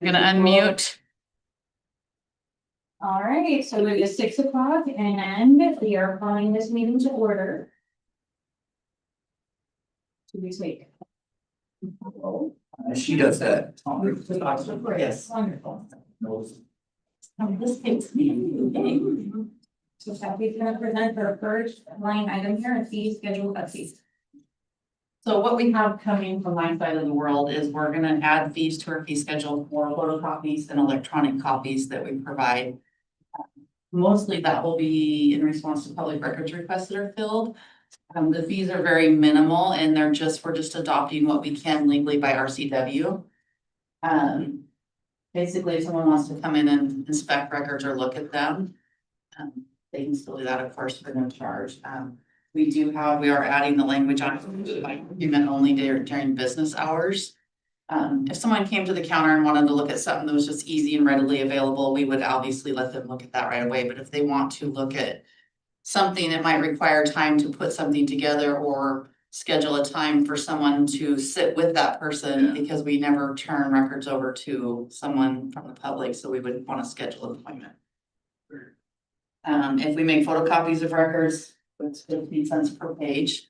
I'm gonna unmute. All right, so it is 6 o'clock and we are calling this meeting to order. To be sweet. She does that. Yes. Wonderful. This takes me. So Kathy's gonna present the first line item here, a fee schedule update. So what we have coming from my side of the world is we're gonna add fees to our fee schedule for photocopies and electronic copies that we provide. Mostly that will be in response to public records requests that are filled. The fees are very minimal and we're just adopting what we can legally by RCW. Basically, if someone wants to come in and inspect records or look at them, they can still do that, of course, for no charge. We are adding the language on document only during business hours. If someone came to the counter and wanted to look at something that was just easy and readily available, we would obviously let them look at that right away. But if they want to look at something that might require time to put something together or schedule a time for someone to sit with that person, because we never turn records over to someone from the public, so we would want to schedule an appointment. If we make photocopies of records, it's 15 cents per page.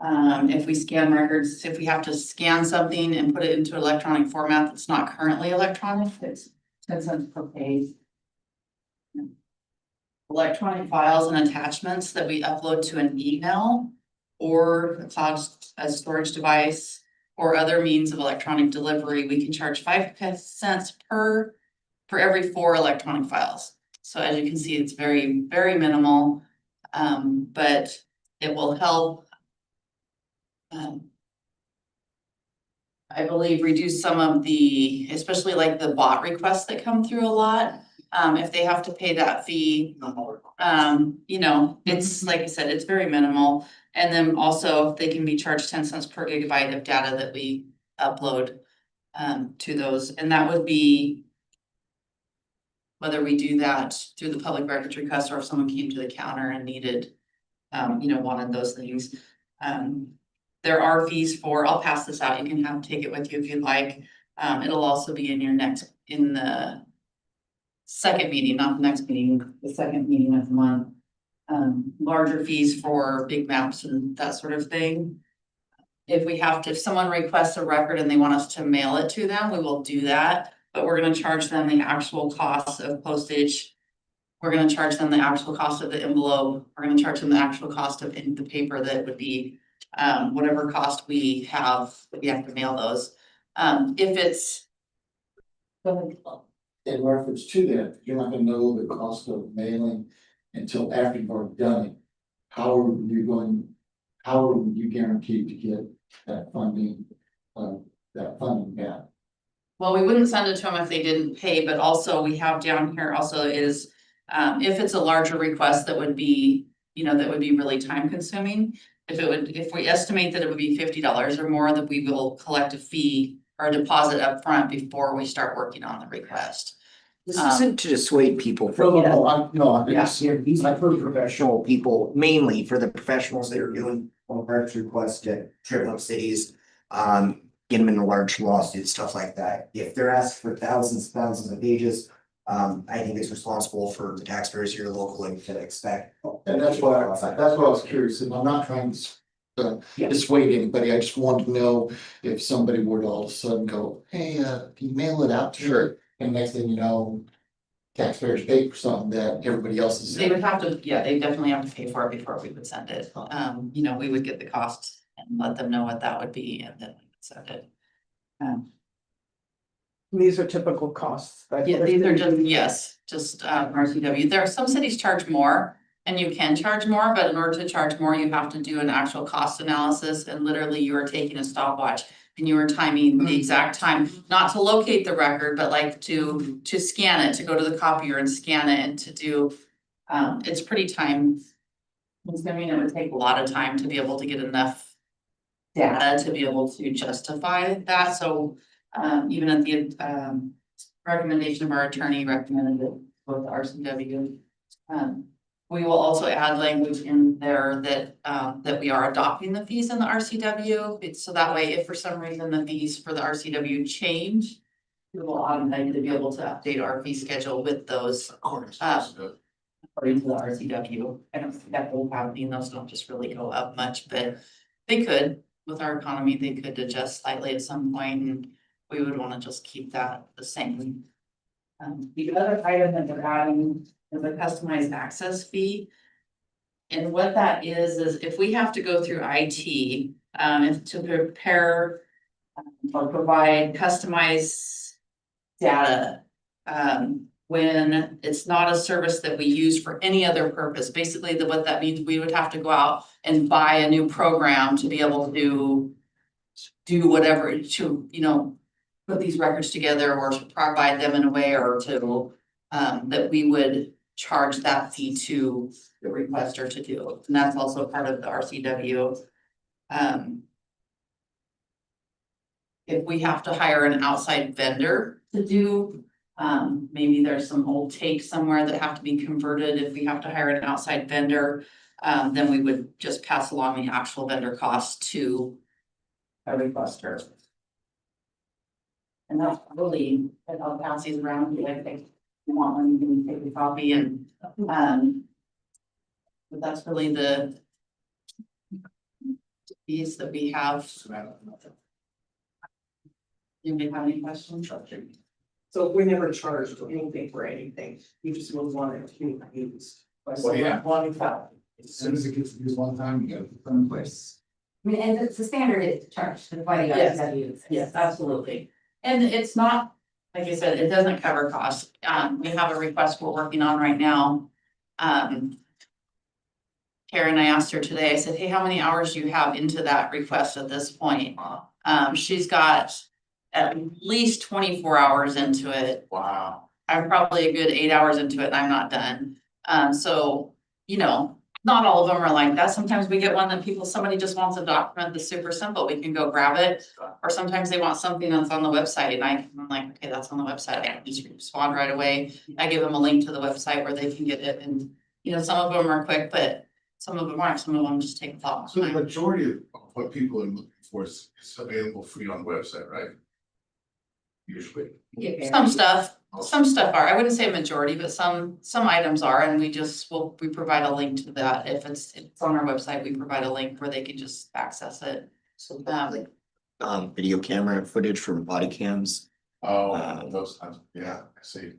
If we scan records, if we have to scan something and put it into electronic format that's not currently electronic, it's 10 cents per page. Electronic files and attachments that we upload to an email or a cloud as storage device or other means of electronic delivery, we can charge 5 cents for every 4 electronic files. So as you can see, it's very, very minimal, but it will help, I believe, reduce some of the, especially like the bot requests that come through a lot. If they have to pay that fee, you know, it's like I said, it's very minimal. And then also they can be charged 10 cents per gigabyte of data that we upload to those. And that would be whether we do that through the public records request or if someone came to the counter and needed, you know, wanted those things. There are fees for, I'll pass this out, you can take it with you if you'd like. It'll also be in the second meeting, not the next meeting, the second meeting of the month. Larger fees for big maps and that sort of thing. If someone requests a record and they want us to mail it to them, we will do that, but we're gonna charge them the actual cost of postage. We're gonna charge them the actual cost of the envelope. We're gonna charge them the actual cost of the paper that would be, whatever cost we have to mail those. If it's. Go ahead. In reference to that, you're not gonna know the cost of mailing until after you've already done it. How are you guaranteed to get that funding back? Well, we wouldn't send it to them if they didn't pay, but also we have down here also is, if it's a larger request that would be, you know, that would be really time consuming. If we estimate that it would be $50 or more, that we will collect a fee or a deposit up front before we start working on the request. This isn't to dissuade people from. I've heard professional people, mainly for the professionals that are doing records requests to trip up cities, get them in a large lawsuit, stuff like that. If they're asking for thousands of pages, I think it's responsible for the taxpayers here locally to expect. And that's why I was curious, and I'm not trying to dissuade anybody. I just wanted to know if somebody were to all of a sudden go, hey, can you mail it out to her? And next thing you know, taxpayers pay for something that everybody else is. They would have to, they definitely have to pay for it before we would send it. You know, we would get the cost and let them know what that would be and then we would send it. These are typical costs. Yeah, these are just RCW. There are some cities charge more and you can charge more, but in order to charge more, you have to do an actual cost analysis and literally you are taking a stopwatch and you are timing the exact time, not to locate the record, but like to scan it, to go to the copier and scan it and to do, it's pretty time consuming. It would take a lot of time to be able to get enough data to be able to justify that. So even at the recommendation of our attorney recommended it with RCW. We will also add language in there that we are adopting the fees in the RCW. So that way, if for some reason the fees for the RCW change, we will automatically be able to update our fee schedule with those Of course. according to the RCW. I don't think that will happen, those don't just really go up much, but they could, with our economy, they could adjust slightly at some point, and we would wanna just keep that the same. The other item that we're adding is a customized access fee. And what that is if we have to go through IT, if to prepare or provide customized data, when it's not a service that we use for any other purpose, basically what that means, we would have to go out and buy a new program to be able to do whatever, to, put these records together or to provide them in a way or to, that we would charge that fee to the requester to do, and that's also part of the RCW. If we have to hire an outside vendor to do, maybe there's some old tapes somewhere that have to be converted. If we have to hire an outside vendor, then we would just pass along the actual vendor cost to a requester. And that's really, I'll pass these around, if you want one, you can take a copy and, but that's really the fees that we have. Anybody have any questions? So we never charged anything for anything, we just was wanting to be used. Well, yeah. One time. As soon as it gets used one time, you gotta put it in place. I mean, and it's the standard is charged to the body Yes. guys. Yes, absolutely. And it's not, like I said, it doesn't cover costs. We have a request we're working on right now. Karen, I asked her today, I said, hey, how many hours do you have into that request at this point? She's got at least 24 hours into it. Wow. I'm probably a good 8 hours into it and I'm not done. So, not all of them are like that. Sometimes we get one that somebody just wants a document that's super simple. We can go grab it. Or sometimes they want something that's on the website and I'm like, okay, that's on the website. I can just respond right away. I give them a link to the website where they can get it. And, some of them are quick, but some of them aren't. Some of them just take a thought. So the majority of what people are looking for is available free on the website, right? Usually. Some stuff are, I wouldn't say a majority, but some items are, and we provide a link to that. If it's on our website, we provide a link where they can just access it. So video camera footage from body cams. Oh, those times, yeah, I see.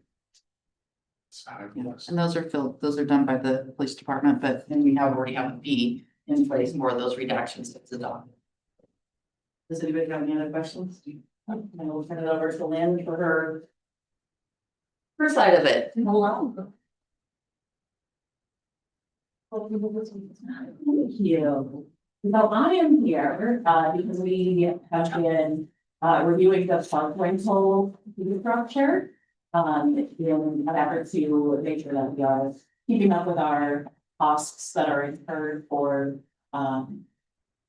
And those are done by the police department, but then we already have a fee in place for those redactions of the document. Does anybody have any other questions? And we'll turn it over to Lynn for her side of it. Hello. Thank you. So I am here, because we have been, reviewing the park rental structure. In an effort to make sure that we are keeping up with our costs that are incurred for,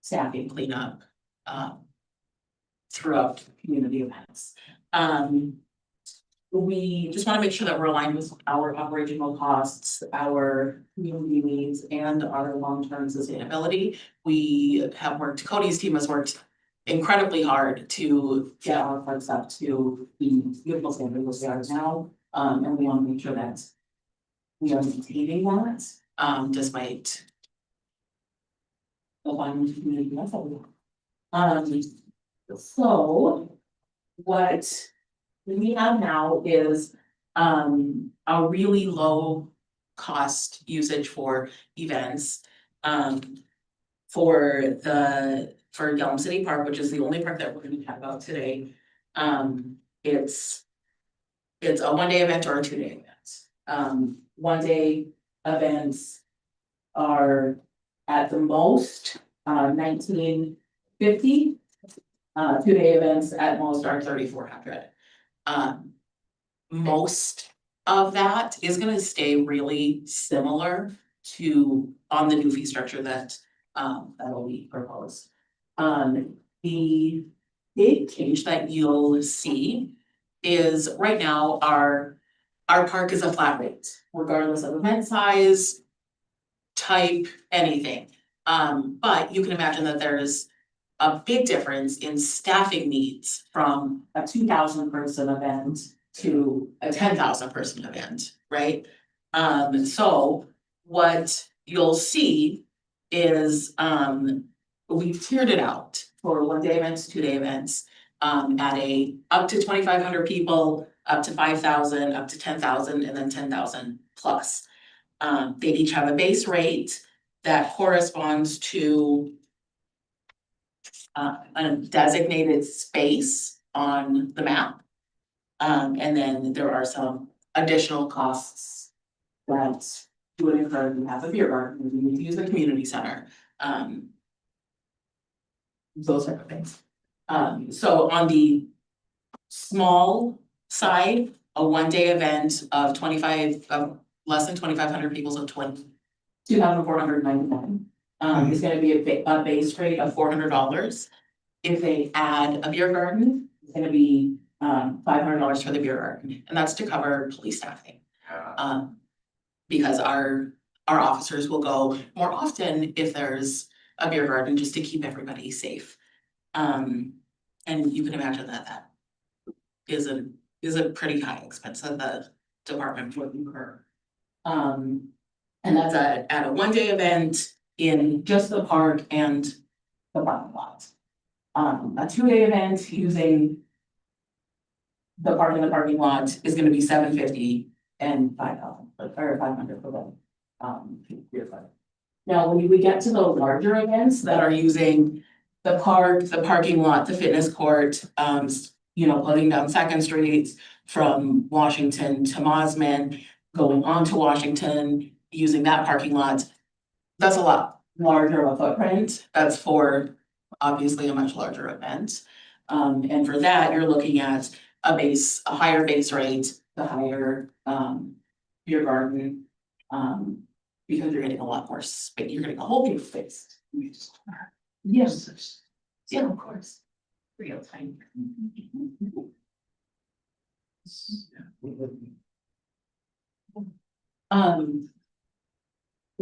staffing cleanup, throughout community events. We just want to make sure that we're aligned with our operational costs, our community needs, and our long-term sustainability. We have worked, Cody's team has worked incredibly hard to get our parks up to the beautiful standard that they are now. And we want to make sure that we are maintaining that, despite the findings of community events that we have. So what we have now is a really low cost usage for events. For Yelm City Park, which is the only park that we're going to talk about today. It's a 1-day event or a 2-day event. 1-day events are at the most $19.50. 2-day events at most are $3,400. Most of that is gonna stay really similar to on the new fee structure that that'll be proposed. The big change that you'll see is right now our park is a flat rate, regardless of event size, type, anything. But you can imagine that there's a big difference in staffing needs from a 2,000 person event to a 10,000 person event, right? So what you'll see is, we've tiered it out for 1-day events, 2-day events, at a up to 2,500 people, up to 5,000, up to 10,000, and then 10,000 plus. They each have a base rate that corresponds to a designated space on the map. And then there are some additional costs that you would incur if you have a beer garden, you need to use the community center. Those type of things. So on the small side, a 1-day event of less than 2,500 people, so 2,499. Is gonna be a base rate of $400. If they add a beer garden, it's gonna be $500 for the beer garden, and that's to cover police staffing. Because our officers will go more often if there's a beer garden, just to keep everybody safe. And you can imagine that is a pretty high expense that the department would incur. And that's at a 1-day event in just the park and the parking lot. A 2-day event using the park and the parking lot is gonna be $750 and 5,000, or 500 for the beer garden. Now, when we get to the larger events that are using the park, the parking lot, the fitness court, floating down Second Street from Washington to Mosman, going on to Washington, using that parking lot, that's a lot larger of a footprint. That's for obviously a much larger event. And for that, you're looking at a higher base rate, the higher beer garden, because you're getting a lot more space, you're getting a whole big space. Yes, yeah, of course. Real time.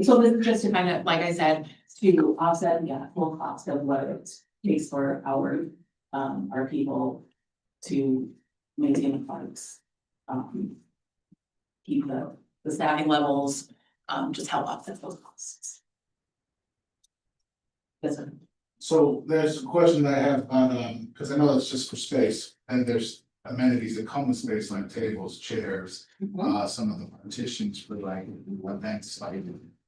So this is just to kind of, like I said, to offset the full cost of what it takes for our people to maintain the parks. Keep the staffing levels, just help offset those costs. Yes, sir. So there's a question that I have on, because I know it's just for space, and there's amenities that come with space like tables, chairs, some of the partitions for like events, like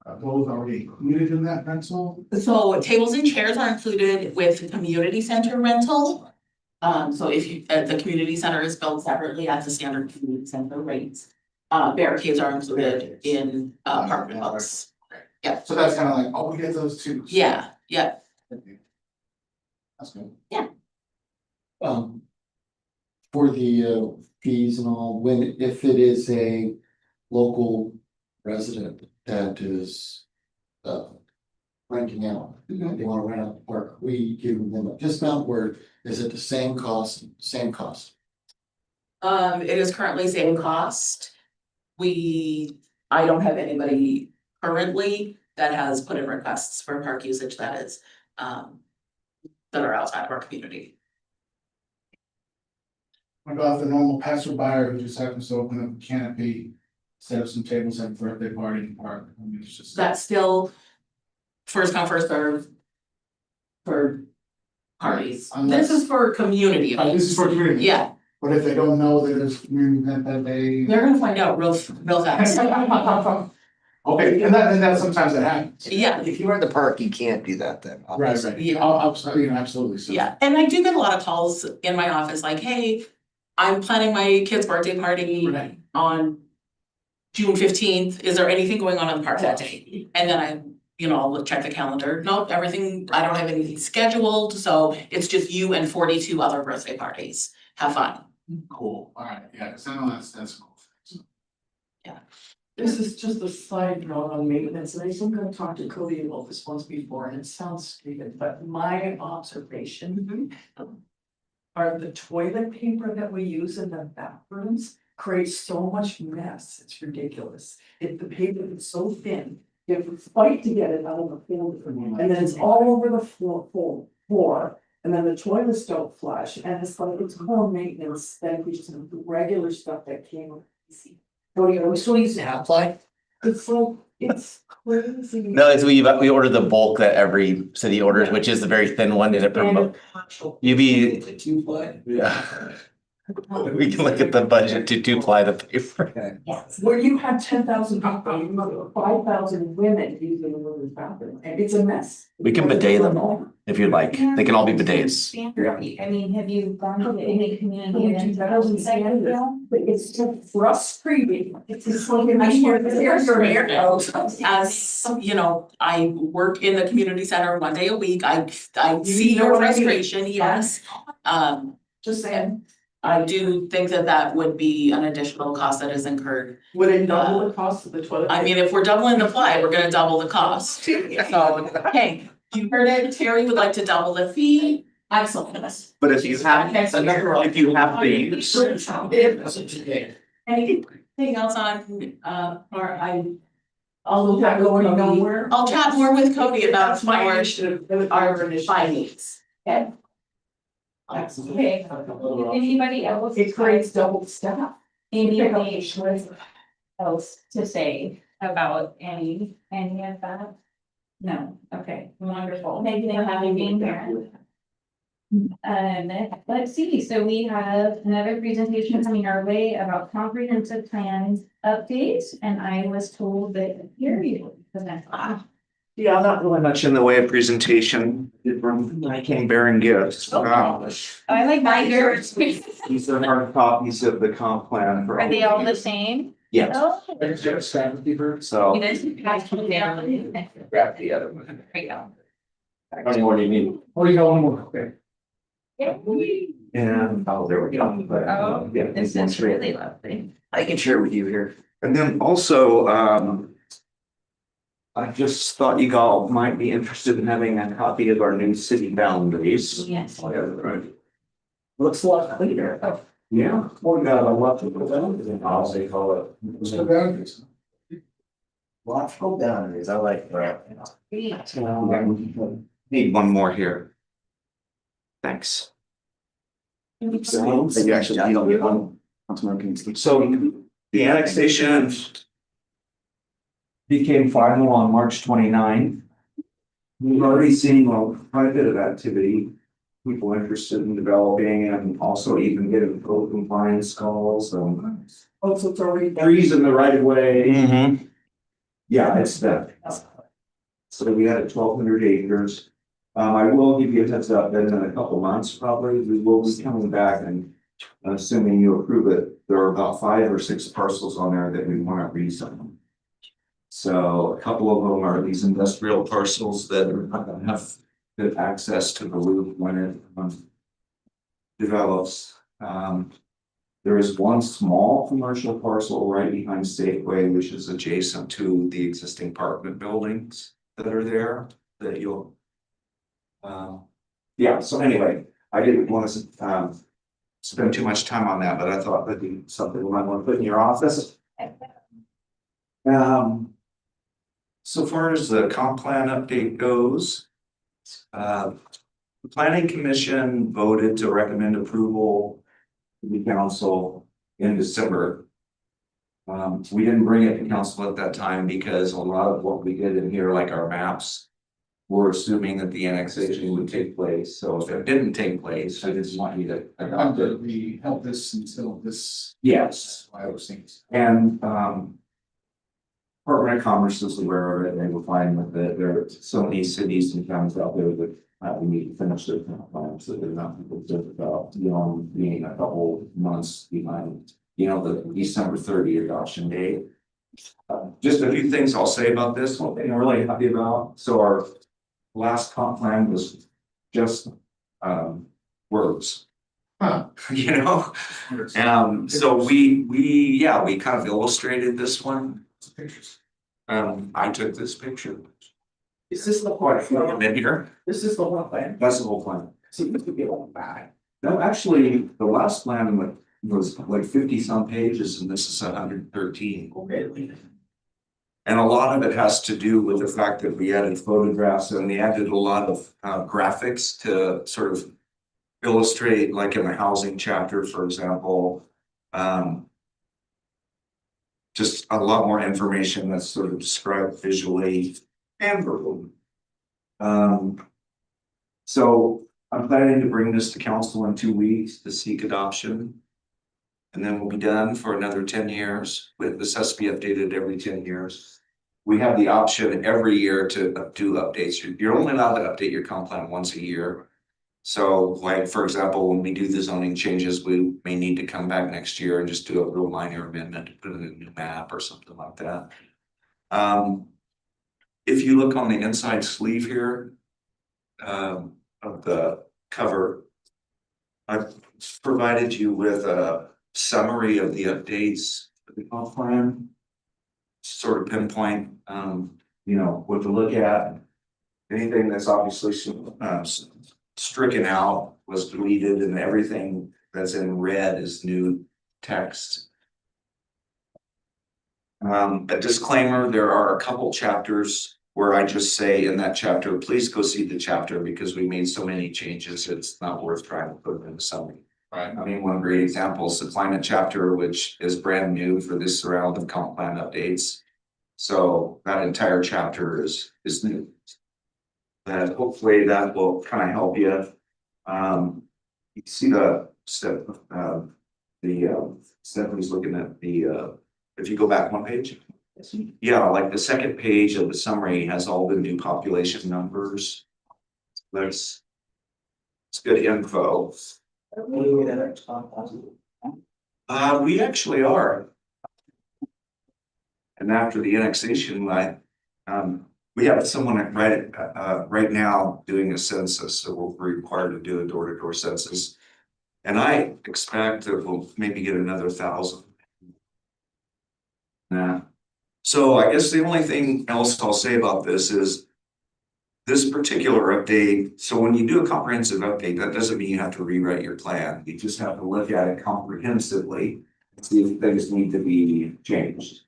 those already included in that rental? So tables and chairs are included with the community center rental. So if you, the community center is billed separately at the standard community center rates. Barricades are included in apartment hooks. Yeah. So that's kind of like, oh, we get those too. Yeah, yeah. That's good. For the fees and all, if it is a local resident that is renting out, they wanna rent out the park, we give them a discount, where is it the same cost, It is currently same cost. I don't have anybody currently that has put in requests for park usage that is, that are outside of our community. What about the normal passerby who just happens to open up a canopy, set up some tables at a birthday party in the park? I mean, it's just. That's still first come, first serve for parties. Unless- This is for community This events. is for community. Yeah, But if they don't know that there's a community event that they. they're gonna find out real fast. Okay, and that sometimes that happens. Yeah, If you're in the park, you can't do that then. Right, right. Yeah. Absolutely. So- yeah, and I do get a lot of calls in my office like, hey, I'm planning my kid's birthday party Right. on June 15th. Is there anything going on in the park that day? And then I'll check the calendar. Nope, everything, I don't have anything scheduled, so it's just you and 42 other birthday parties. Have fun. Cool, all right, yeah, because I know that's cool. This is just a side note on maintenance, and I think I've talked to Cody about this once before, and it sounds stupid, but my observation. Are the toilet paper that we use in the bathrooms creates so much mess, it's ridiculous. If the paper is so thin, you have to fight to get it out of the folder, and then it's all over the floor, And then the toilets don't flush, and it's like, it's more maintenance than we just have the regular stuff that came with PC. Cody, are we still using Apply? It's like, it's crazy. No, it's we order the bulk that every city orders, which is the very thin one, and it promote. You be, yeah. We can look at the budget to two-ply the paper. Where you have 10,000 people, you have 5,000 women using the women's bathroom, and it's a mess. We can bidet them all, if you'd like. They can all be bidets. I mean, have you gone to any community events? But it's just frustrating. It's just like. As, you know, I work in the community center 1 day a week, I see know your what I mean. frustration, yes. Just saying, I do think that that would be an additional cost that is incurred. would it double the cost of the toilet? I mean, if we're doubling the ply, we're gonna double the cost. So, hey, you heard it, Terry would like to double the fee, excellent. But if you have the use. Anything else on, or I'll have going nowhere. I'll chat more with Cody about That's my our initiative. our findings. Okay, anybody else? It creates double staff. Anything else to say about any of that? No, okay, wonderful. Maybe they have anything here. Let's see, so we have another presentation coming our way about comprehensive plans updates, and I was told that here you present. Yeah, not really much in the way of presentation. I came bearing gifts. I like binders. These are hard copies of the comp plan for. Are they all the same? Yes. Oh, So you just pass them down. grab the other one. There you go. I don't know what you need. What do you got one more? Okay. And, oh, there we go. But, Oh, yeah, this is really lovely. I can share with you here. And then also, I just thought you all might be interested in having a copy of our new city boundaries. Yes. Oh, yeah, right. Looks a lot cleaner. Oh. Yeah. We got a lot of boundaries in how they call it. So boundaries. Logical boundaries, I like that. Need one more here. Thanks. So, you actually, you don't get one. So the annexation became final on March 29th. We've already seen quite a bit of activity, people interested in developing and also even getting code compliance calls, Also, it's already. trees in the right of way. Yeah, it's that. So we had 1,200 acres. I will give you a heads up that in a couple months, probably, we will be coming back and assuming you approve it, there are about 5 or 6 parcels on there that we want to rezone. So a couple of them are these industrial parcels that are not gonna have good access to the loop when it develops. There is one small commercial parcel right behind Safeway, which is adjacent to the existing apartment buildings that are there that you'll. Yeah, so anyway, I didn't want to spend too much time on that, but I thought that'd be something we might want to put in your office. So far as the comp plan update goes, the planning commission voted to recommend approval to the council in December. We didn't bring it to council at that time because a lot of what we did in here, like our maps, we're assuming that the annexation would take place. So if it didn't take place, I just want you to adopt it. We held this until this. Yes. I was thinking. And Department of Commerce is aware of it, and they were fine with it. There are so many cities and towns out there that we need to finish their plans, so they're not concerned about, being a couple months behind, the December 30 adoption date. Just a few things I'll say about this, one thing I'm really happy about. So our last comp plan was just words. Huh. So we kind of illustrated this one. Pictures. I took this picture. Is this the Quite one? a bit here. This is the one plan. That's the whole plan. See, this could be a little bad. No, actually, the last plan was like 50 some pages and this is 113. Okay. And a lot of it has to do with the fact that we added photographs and we added a lot of graphics to sort of illustrate, like in the housing chapter, for example, just a lot more information that's sort of described visually and verbally. So I'm planning to bring this to council in 2 weeks to seek adoption. And then we'll be done for another 10 years. With this has to be updated every 10 years. We have the option every year to do updates. You're only allowed to update your comp plan once a year. So like, for example, when we do the zoning changes, we may need to come back next year and just do a real minor amendment to put in a new map or something like that. If you look on the inside sleeve here, of the cover, I've provided you with a summary of the updates for the comp plan. Sort of pinpoint, you know, what to look at. Anything that's obviously stricken out was deleted, and everything that's in red is new text. A disclaimer, there are a couple chapters where I just say in that chapter, please go see the chapter because we made so many changes, it's not worth trying to put in a summary. Right. I mean, one great example is the climate chapter, which is brand new for this round of comp plan updates. So that entire chapter is new. And hopefully that will kind of help you. You see the step, Stephanie's looking at the, if you go back one page. Yeah, like the second page of the summary has all the new population numbers. It's good info. We actually are. And after the annexation, we have someone right now doing a census, so we're required to do a door-to-door census. And I expect that we'll maybe get another 1,000. So I guess the only thing else I'll say about this is this particular update. So when you do a comprehensive update, that doesn't mean you have to rewrite your plan. You just have to look at it comprehensively and see if things need to be changed.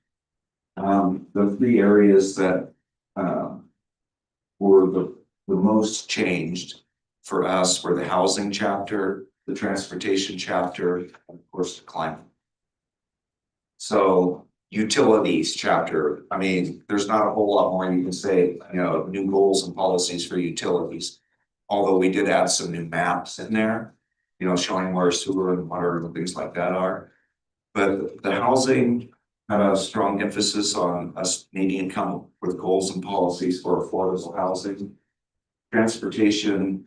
The 3 areas that were the most changed for us were the housing chapter, the transportation chapter, and of course the climate. So utilities chapter, I mean, there's not a whole lot more you can say, you know, new goals and policies for utilities. Although we did add some new maps in there, you know, showing where sewer and water and things like that are. But the housing had a strong emphasis on us needing to come up with goals and policies for affordable housing. Transportation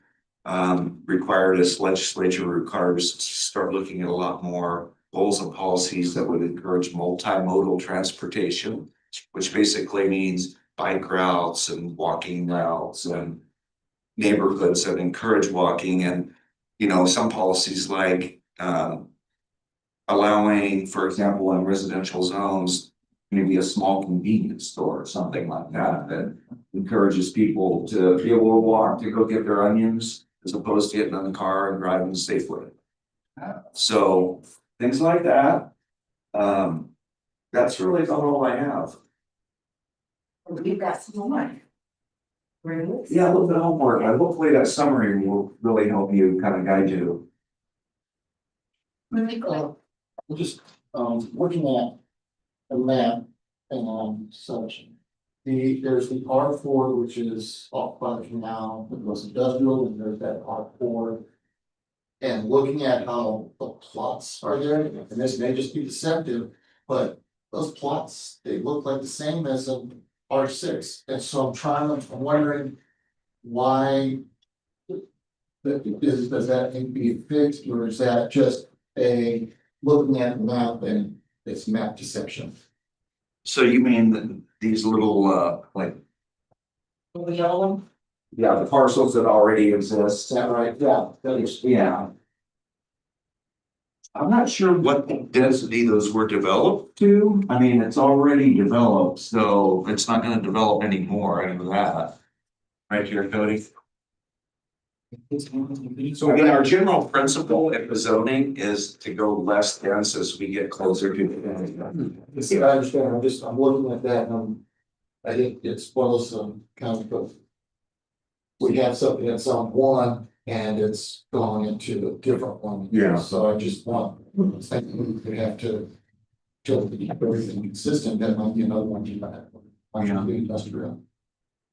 required us, legislature required us to start looking at a lot more goals and policies that would encourage multimodal transportation, which basically means bike routes and walking routes and neighborhoods that encourage walking. And, you know, some policies like allowing, for example, in residential zones, maybe a small convenience store or something like that, that encourages people to be able to walk to go get their onions as opposed to getting in the car and driving safely. So things like that. That's really about all I have. We've got some more. Really? Yeah, a little bit of homework. Hopefully that summary will really help you kind of guide you. Really cool. I'm just looking at the map and such. There's the R4, which is off by the canal, it was industrial, and there's that R4. And looking at how the plots are there, and this may just be deceptive, but those plots, they look like the same as a R6. And so I'm wondering why does that need to be fixed, or is that just a looking at the map and it's map deception? So you mean that these little like, The yellow. yeah, the parcels that already exist? Is that right? Yeah. Yeah. I'm not sure what density those were developed to. I mean, it's already developed, so it's not gonna develop anymore out of that. Right here, Cody? So again, our general principle in the zoning is to go less dense as we get closer to the. See, I understand, I'm looking at that and I think it's one of those kind of. We have something that's on one and it's going into a different one. Yeah. So I just want, I think we have to keep everything consistent, that might be another one you might have. Yeah. Industrial.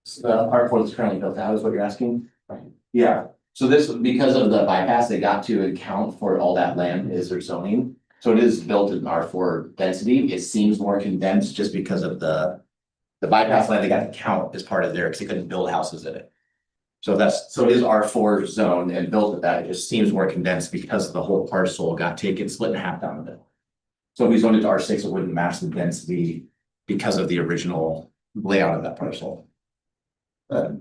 So the R4 is currently built out, is what you're asking? Right. Yeah, so this, because of the bypass, they got to account for all that land is their zoning. So it is built in R4 density. It seems more condensed just because of the bypass land they got to count as part of there, because they couldn't build houses in it. So it is R4 zone and built with that. It just seems more condensed because the whole parcel got taken, split in half down the middle. So if we zoned it to R6, it wouldn't match the density because of the original layout of that parcel.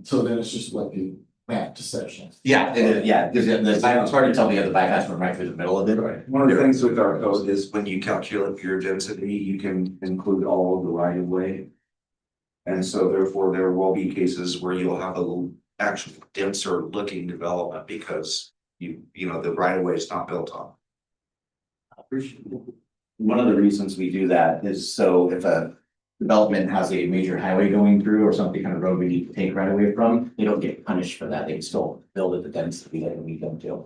So then it's just like the map to sections. Yeah, because it's hard to tell the other bypass went right through the middle of it. Right. One of the things with our code is when you calculate your density, you can include all of the right of way. And so therefore, there will be cases where you'll have a little actual denser looking development because you know, the right of way is not built on. One of the reasons we do that is so if a development has a major highway going through or something kind of road we need to take right away from, they don't get punished for that. They can still build at the density that we don't do.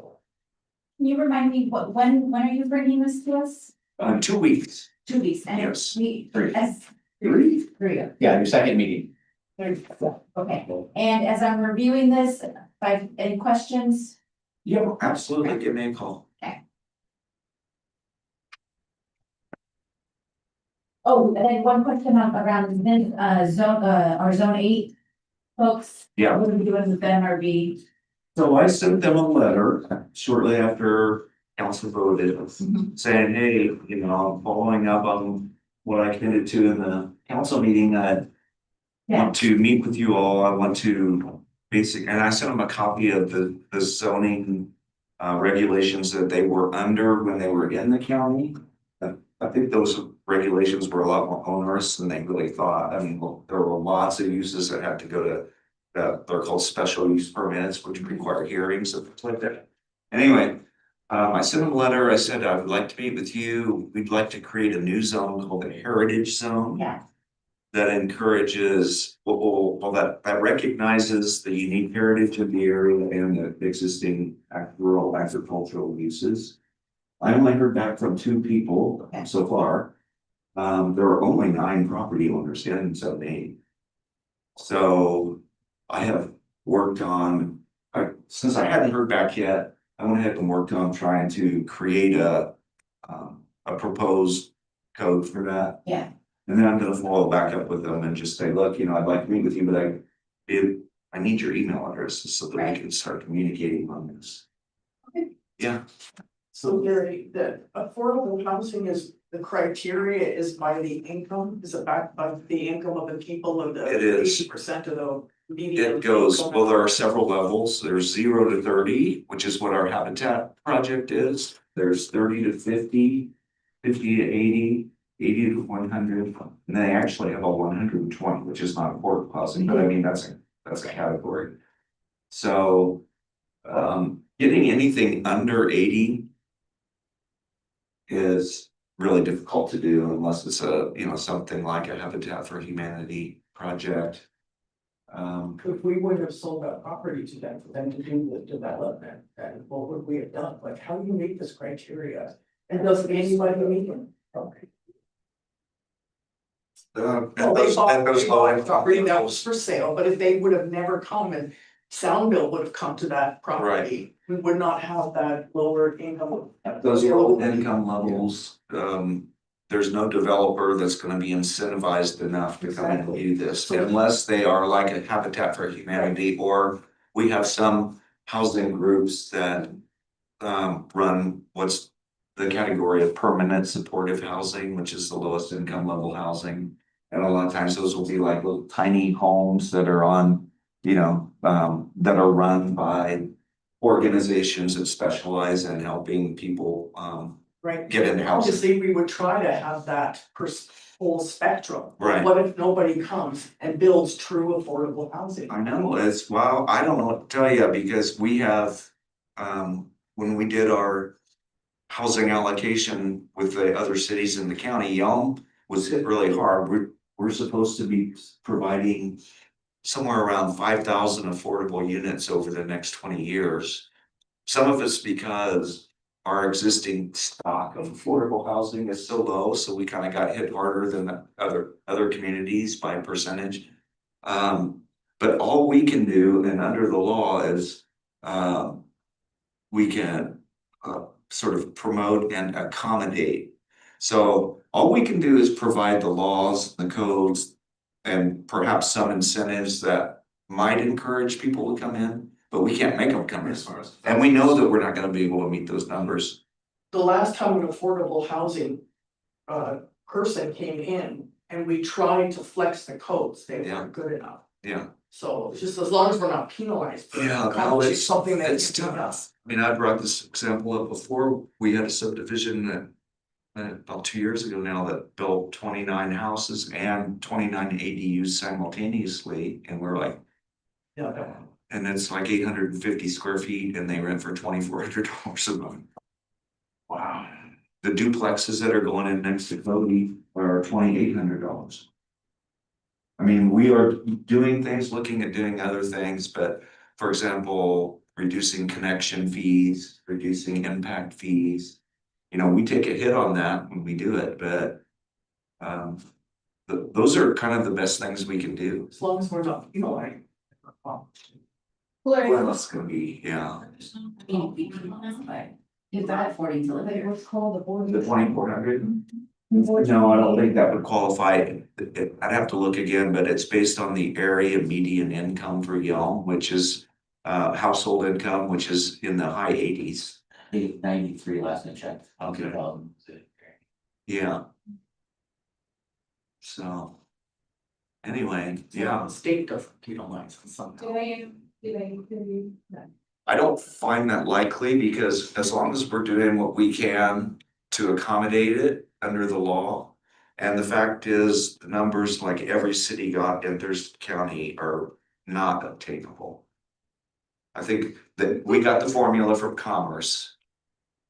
Can you remind me when are you bringing this to us? 2 weeks. 2 weeks, and Yes. we, Three. as, Three. Yeah, your second meeting. okay, and as I'm reviewing this, if I have any questions, Yeah, absolutely. Give me a call. oh, and then one question around this, zone, our zone 8 folks. Yeah. What are we doing with them, are we? So I sent them a letter shortly after council voted saying, hey, you know, I'm following up on what I committed to in the council meeting. I want to meet with you all. I want to and I sent them a copy of the zoning regulations that they were under when they were in the county. I think those regulations were a lot more onerous than they really thought. I mean, there were lots of uses that had to go to they're called special use permits, which require hearings and things like that. Anyway, I sent them a letter. I said, I would like to meet with you. We'd like to create a new zone called the Heritage Zone. Yeah. That encourages, that recognizes the unique heritage of the area and the existing rural agricultural uses. I only heard back from 2 people so far. There are only 9 property owners in zone 8. So I have worked on, since I hadn't heard back yet, I went ahead and worked on trying to create a proposed code for that. Yeah. And then I'm gonna follow back up with them and just say, look, you know, I'd like to meet with you, but I need your email addresses so that we can start communicating on this. Okay. Yeah. So Gary, the affordable housing is, the criteria is by the income, is it backed by the income of the people of the? It is. 80% of the median. It goes, income? well, there are several levels. There's 0 to 30, which is what our Habitat project is. There's 30 to 50, 50 to 80, 80 to 100, and they actually have a 120, which is not affordable housing, but I mean, that's a category. So, getting anything under 80 is really difficult to do unless it's something like a Habitat for Humanity project. If we would have sold that property to them for them to do the development, then what would we have done? Like, how do you meet this criteria? And does anybody meet them? Okay. And Well, they those bought low-income property that was peoples- for sale, but if they would have never come and Soundville would have come to that property, we would not have that lower income. Those low income levels, there's no developer that's gonna be incentivized enough to come and do this unless they are like a Habitat for Humanity, or we have some housing groups that run what's the category of permanent supportive housing, which is the lowest income level housing. And a lot of times those will be like little tiny homes that are on, that are run by organizations that specialize in helping people Right. get into housing. Obviously, we would try to have that whole spectrum. Right. What if nobody comes and builds true affordable housing? I know, well, I don't know what to tell you, because we have, when we did our housing allocation with the other cities in the county, Yelm was hit really hard. We're supposed to be providing somewhere around 5,000 affordable units over the next 20 years. some of it's because our existing stock of affordable housing is so low, so we kind of got hit harder than other communities by percentage. But all we can do and under the law is, we can sort of promote and accommodate. So all we can do is provide the laws, the codes, and perhaps some incentives that might encourage people to come in, but we can't make them come in. And we know that we're not gonna be able to meet those numbers. The last time an affordable housing person came in and we tried to flex the codes, they Yeah. weren't good enough. Yeah. So just as long as we're not penalized. for Yeah, no, accomplishing it's something that it's can't be done. tough. I mean, I brought this example up before. We had a subdivision that about 2 years ago now that built 29 houses and 29 ADUs simultaneously, and we're like, Yeah. and it's like 850 square feet and they rent for $2,400 a month. Wow. The duplexes that are going in next to Cody are $2,800. I mean, we are doing things, looking at doing other things, but for example, reducing connection fees, reducing impact fees. You know, we take a hit on that when we do it, but those are kind of the best things we can do. As long as we're not penalized. Well, it's gonna be, yeah. Is that according to what's called the board? The 2,400? No, I don't think that would qualify. I'd have to look again, but it's based on the area median income for Yelm, which is household income, which is in the high 80s. 893 last I checked. Okay. Yeah. So. Anyway, yeah, The state doesn't penalize somehow. I don't find that likely because as long as we're doing what we can to accommodate it under the law. And the fact is, the numbers like every city got in Thurston County are not obtainable. I think that we got the formula from Commerce.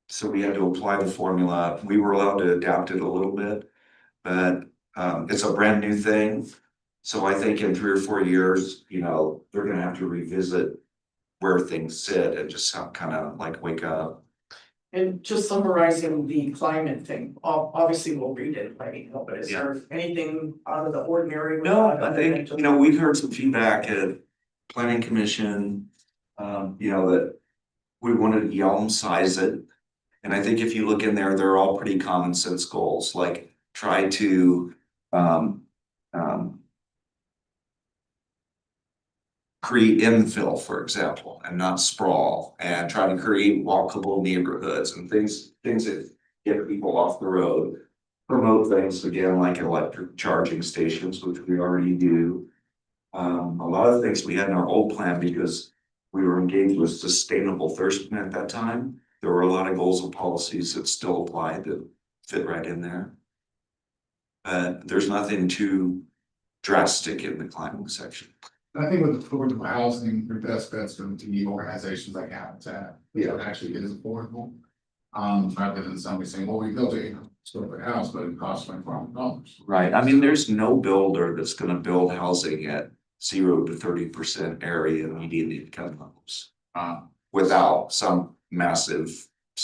So we had to apply the formula. We were allowed to adapt it a little bit, but it's a brand new thing. So I think in 3 or 4 years, you know, they're gonna have to revisit where things sit and just kind of like wake up. And just summarizing the climate thing, obviously we'll read it, right, but is Yeah. there anything out of the ordinary? with No, that I other think, than just- you know, we've heard some feedback at planning commission, you know, that we wanted to Yelm size it. And I think if you look in there, they're all pretty common sense goals, like try to, create infill, for example, and not sprawl, and try to create walkable neighborhoods and things that get people off the road. Promote things again like electric charging stations, which we already do. A lot of things we had in our old plan because we were engaged with sustainable Thurston at that time. There were a lot of goals and policies that still apply that fit right in there. But there's nothing too drastic in the climate section. I think with affordable housing, your best bet's going to be organizations like Habitat, that actually is affordable. Rather than somebody saying, well, we built a sort house, but it costs $2,400. Right, I mean, there's no builder that's gonna build housing at 0 to 30% area median income levels. Without some massive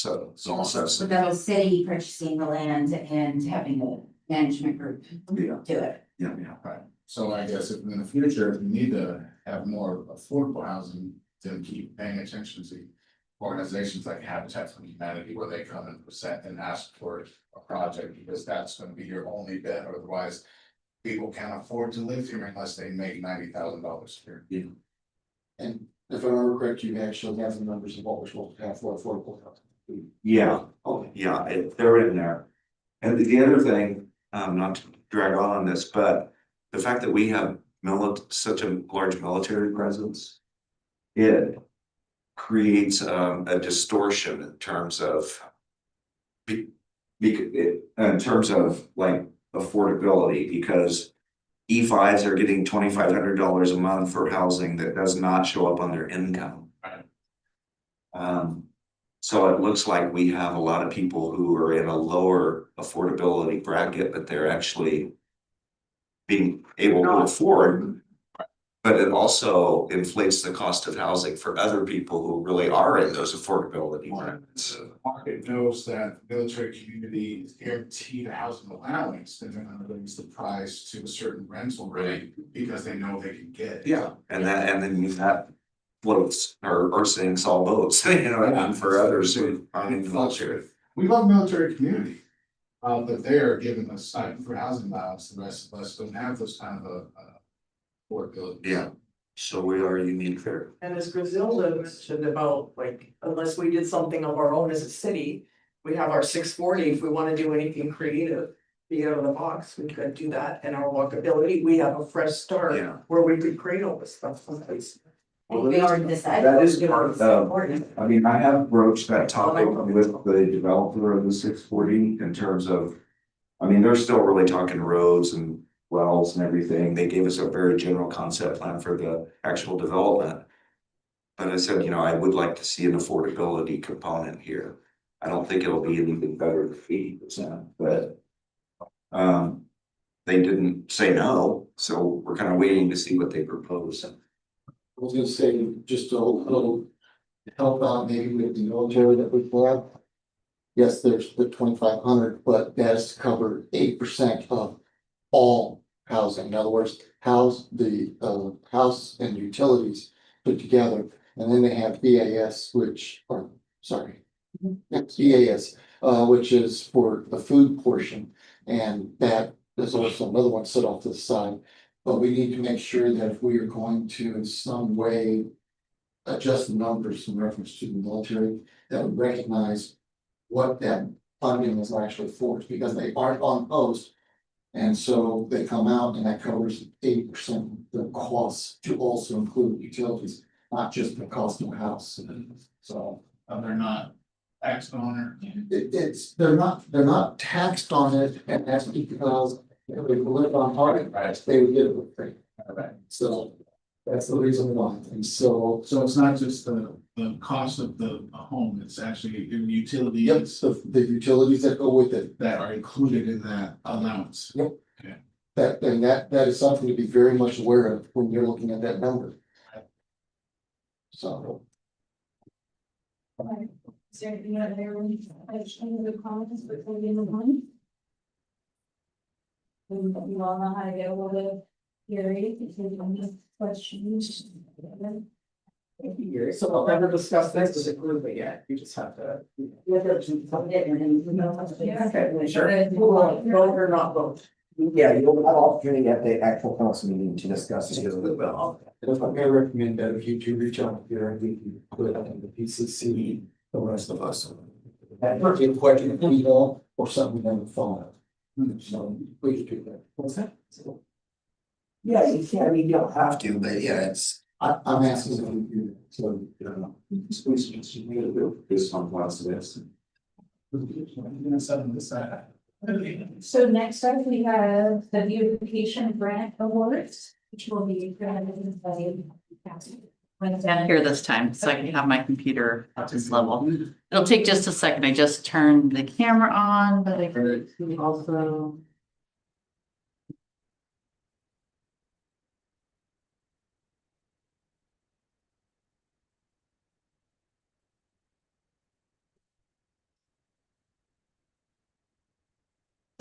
Without the city purchasing the land and having a management group Yeah. do it. Yeah. Right, so I guess if in the future, if we need to have more affordable housing, then keep paying attention to organizations like Habitat for Humanity, where they come and present and ask for a project, because that's gonna be your only bet, otherwise people can't afford to live here unless they make $90,000 a year. And if I remember correct, you actually have the numbers of what we're supposed to have for affordable housing. Yeah, oh, yeah, they're in there. And the other thing, not to drag on this, but the fact that we have such a large military presence. It creates a distortion in terms of. In terms of like affordability, because E5s are getting $2,500 a month for housing that does not show up on their income. So it looks like we have a lot of people who are in a lower affordability bracket, but they're actually being able to afford But it also inflates the cost of housing for other people who really are in those affordability markets. The market knows that military community is guaranteed a housing allowance, and they're gonna raise the price to a certain rental rate because they know they can get it. Yeah, and then you have floats or sinks all boats, you know, and for others who aren't in the military. We love military community, but they're giving us stipend for housing allowance, the rest of us don't have those kind of affordability. Yeah, so we are unique there. And as Griselda mentioned about, like, unless we did something of our own as a city, we have our 640, if we wanna do anything creative, be out of the box, we could do that, and our walkability, we have a fresh start. Yeah. Where we could create all this stuff someplace. And we already decided. That is what part was of- important. I mean, I have broached that topic with the developer of the 640 in terms of, I mean, they're still really talking roads and wells and everything. They gave us a very general concept plan for the actual development. But I said, you know, I would like to see an affordability component here. I don't think it'll be anything better than 80%, but they didn't say no, so we're kind of waiting to see what they propose. I was gonna say, just a little help out maybe with the military that we have. Yes, there's the 2,500, but that's to cover 8% of all housing. In other words, house and utilities put together, and then they have BAS, which which is for the food portion, and that is also another one set off to the side. But we need to make sure that if we are going to in some way adjust the numbers in reference to the military, that we recognize what that funding is actually for, because they aren't on post. And so they come out and that covers 80% of the costs to also include utilities, not just the cost of a house. So They're not taxed on they're not taxed on it, and that's because if they live on target price, they would get it for free. So that's the reason why. And so it. So it's not just the cost of the home, it's actually in utilities. yep, the utilities that go with it. That are included in that allowance. Yep. That is something to be very much aware of when you're looking at that number. So. Is there any other additional comments before we move on? You all know how to get a hold of Gary, if you have any questions. So we'll never discuss this as a group yet, you just have to. Okay, sure. Vote or not vote. Yeah, you'll have opportunity at the actual council meeting to discuss it a little bit. If I may recommend that if you do reach out here, we can put it in the PCC, the rest of us. That might be a question if we know or something on the phone. So please do that. What's that? Yeah, you can, I mean, you don't have to, but yeah, it's. I'm asking if you do that, so. This one was this. So next up, we have the beautification grant awards, which will be presented by. Down here this time, so I can have my computer at this level. It'll take just a second. I just turned the camera on, but I can also.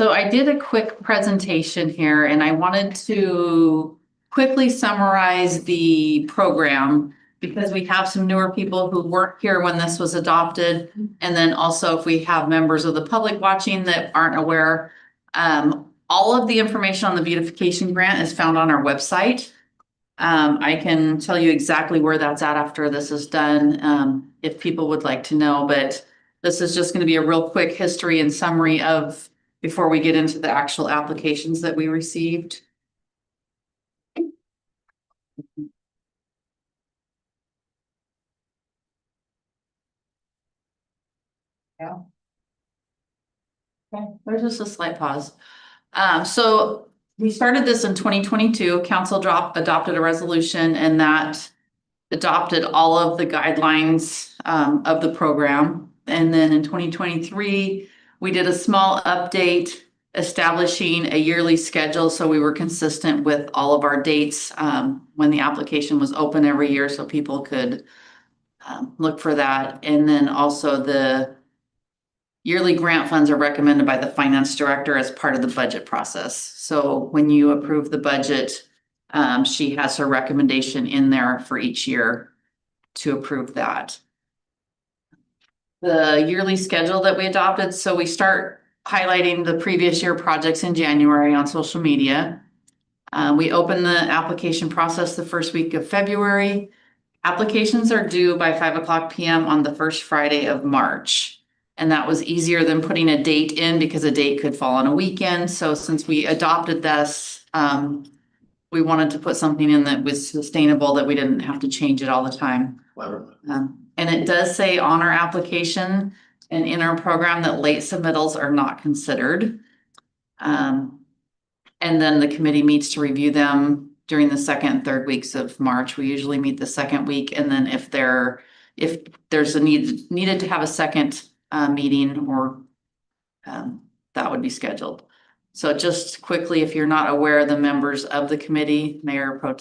So I did a quick presentation here and I wanted to quickly summarize the program because we have some newer people who weren't here when this was adopted. And then also if we have members of the public watching that aren't aware, all of the information on the beautification grant is found on our website. I can tell you exactly where that's at after this is done, if people would like to know, but this is just going to be a real quick history and summary of before we get into the actual applications that we received. Yeah. Okay, there's just a slight pause. So we started this in 2022. Council adopted a resolution and that adopted all of the guidelines of the program. And then in 2023, we did a small update establishing a yearly schedule, so we were consistent with all of our dates, when the application was open every year, so people could look for that. And then also the yearly grant funds are recommended by the finance director as part of the budget process. So when you approve the budget, she has her recommendation in there for each year to approve that. The yearly schedule that we adopted, so we start highlighting the previous year projects in January on social media. We open the application process the first week of February. Applications are due by 5 p.m. on the first Friday of March. And that was easier than putting a date in because a date could fall on a weekend. So since we adopted this, we wanted to put something in that was sustainable, that we didn't have to change it all the time. And it does say on our application and in our program that late submittals are not considered. And then the committee meets to review them during the second and third weeks of March. We usually meet the second week, and then if there's a needed to have a second meeting, or that would be scheduled. So just quickly, if you're not aware, the members of the committee, Mayor Pro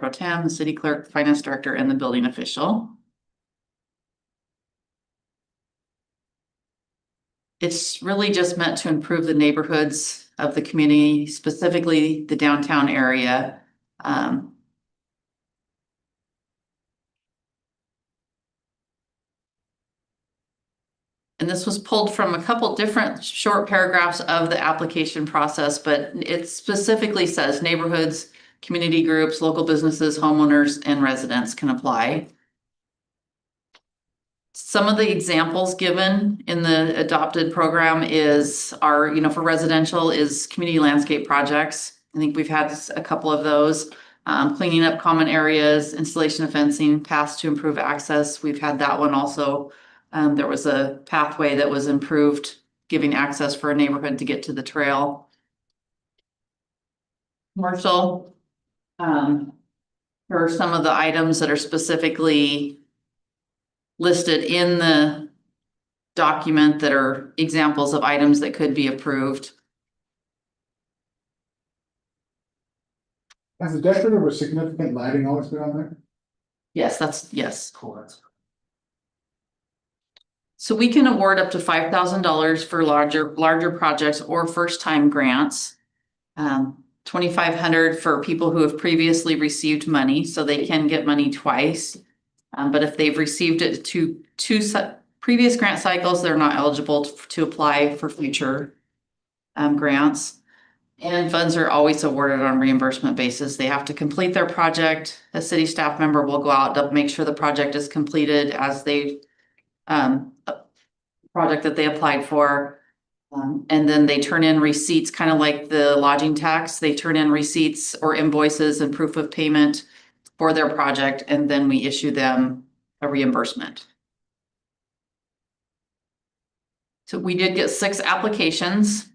Tem, the city clerk, the finance director, and the building official. It's really just meant to improve the neighborhoods of the community, specifically the downtown area. And this was pulled from a couple different short paragraphs of the application process, but it specifically says neighborhoods, community groups, local businesses, homeowners, and residents can apply. Some of the examples given in the adopted program are, for residential is community landscape projects. I think we've had a couple of those. Cleaning up common areas, installation of fencing, paths to improve access. We've had that one also. There was a pathway that was improved, giving access for a neighborhood to get to the trail. Commercial, for some of the items that are specifically listed in the document that are examples of items that could be approved. Has the decorative or significant lighting always been on there? Yes, yes. Cool. So we can award up to $5,000 for larger projects or first-time grants. $2,500 for people who have previously received money, so they can get money twice. But if they've received it two previous grant cycles, they're not eligible to apply for future grants. And funds are always awarded on reimbursement basis. They have to complete their project. A city staff member will go out to make sure the project is completed as they project that they applied for. And then they turn in receipts, kind of like the lodging tax. They turn in receipts or invoices and proof of payment for their project, and then we issue them a reimbursement. So we did get 6 applications.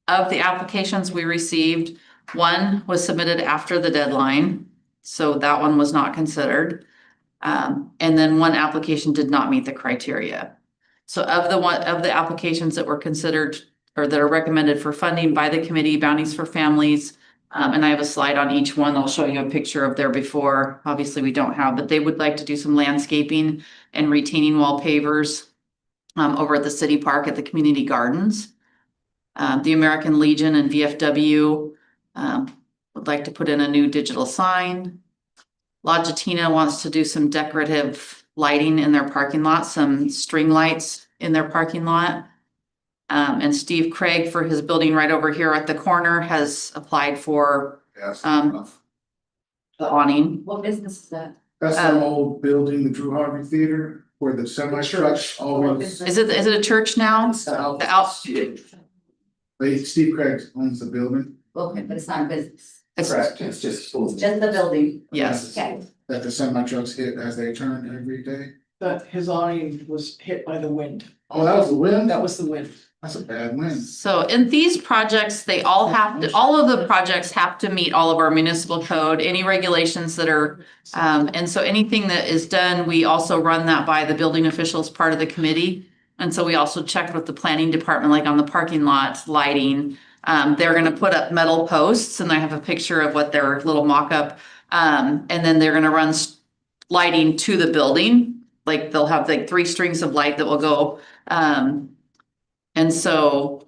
Of the applications we received, 1 was submitted after the deadline, so that one was not considered. And then 1 application did not meet the criteria. So of the applications that were considered or that are recommended for funding by the committee, Bounties for Families, and I have a slide on each one. I'll show you a picture of their before. Obviously we don't have, but they would like to do some landscaping and retaining wall pavers over at the city park at the community gardens. The American Legion and VFW would like to put in a new digital sign. La Jatina wants to do some decorative lighting in their parking lot, some string lights in their parking lot. And Steve Craig, for his building right over here at the corner, has applied for Yes. the awning. What business is that? That's the old building, the Drew Harvey Theater, where the semi trucks always. Is it a church now? Steve Craig owns the building. Okay, but it's not a business, Correct. It's just. just the building. Yes. Okay. That the semi trucks hit as they turn every day. That his awning was hit by the wind. Oh, that was the wind? That was the wind. That's a bad wind. So in these projects, all of the projects have to meet all of our municipal code, any regulations that are, and so anything that is done, we also run that by the building officials, part of the committee. And so we also checked with the planning department, like on the parking lot, lighting, They're gonna put up metal posts, and I have a picture of what their little mock-up. And then they're gonna run lighting to the building, like they'll have like 3 strings of light that will go. And so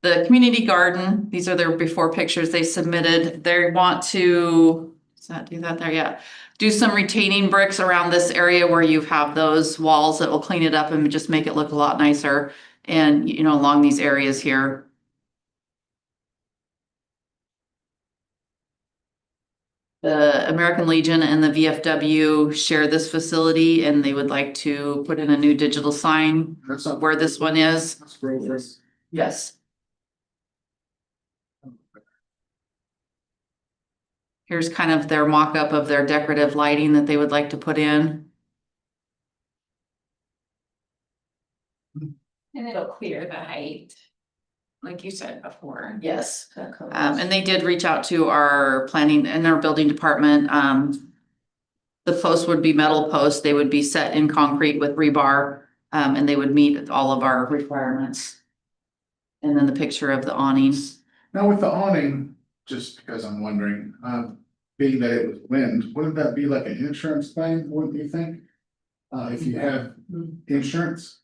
the community garden, these are their before pictures they submitted. They want to, does that do that there? Yeah. Do some retaining bricks around this area where you have those walls that will clean it up and just make it look a lot nicer. And, you know, along these areas here. The American Legion and the VFW share this facility, and they would like to put in a new digital sign That's not where this one is. That's great. Yes. Here's kind of their mock-up of their decorative lighting that they would like to put in. And it'll clear the height, like you said before. Yes. And they did reach out to our planning and our building department. The posts would be metal posts. They would be set in concrete with rebar, and they would meet all of our requirements. And then the picture of the awnings. Now with the awning, just because I'm wondering, being that it was wind, wouldn't that be like an insurance claim, wouldn't you think? If you have insurance,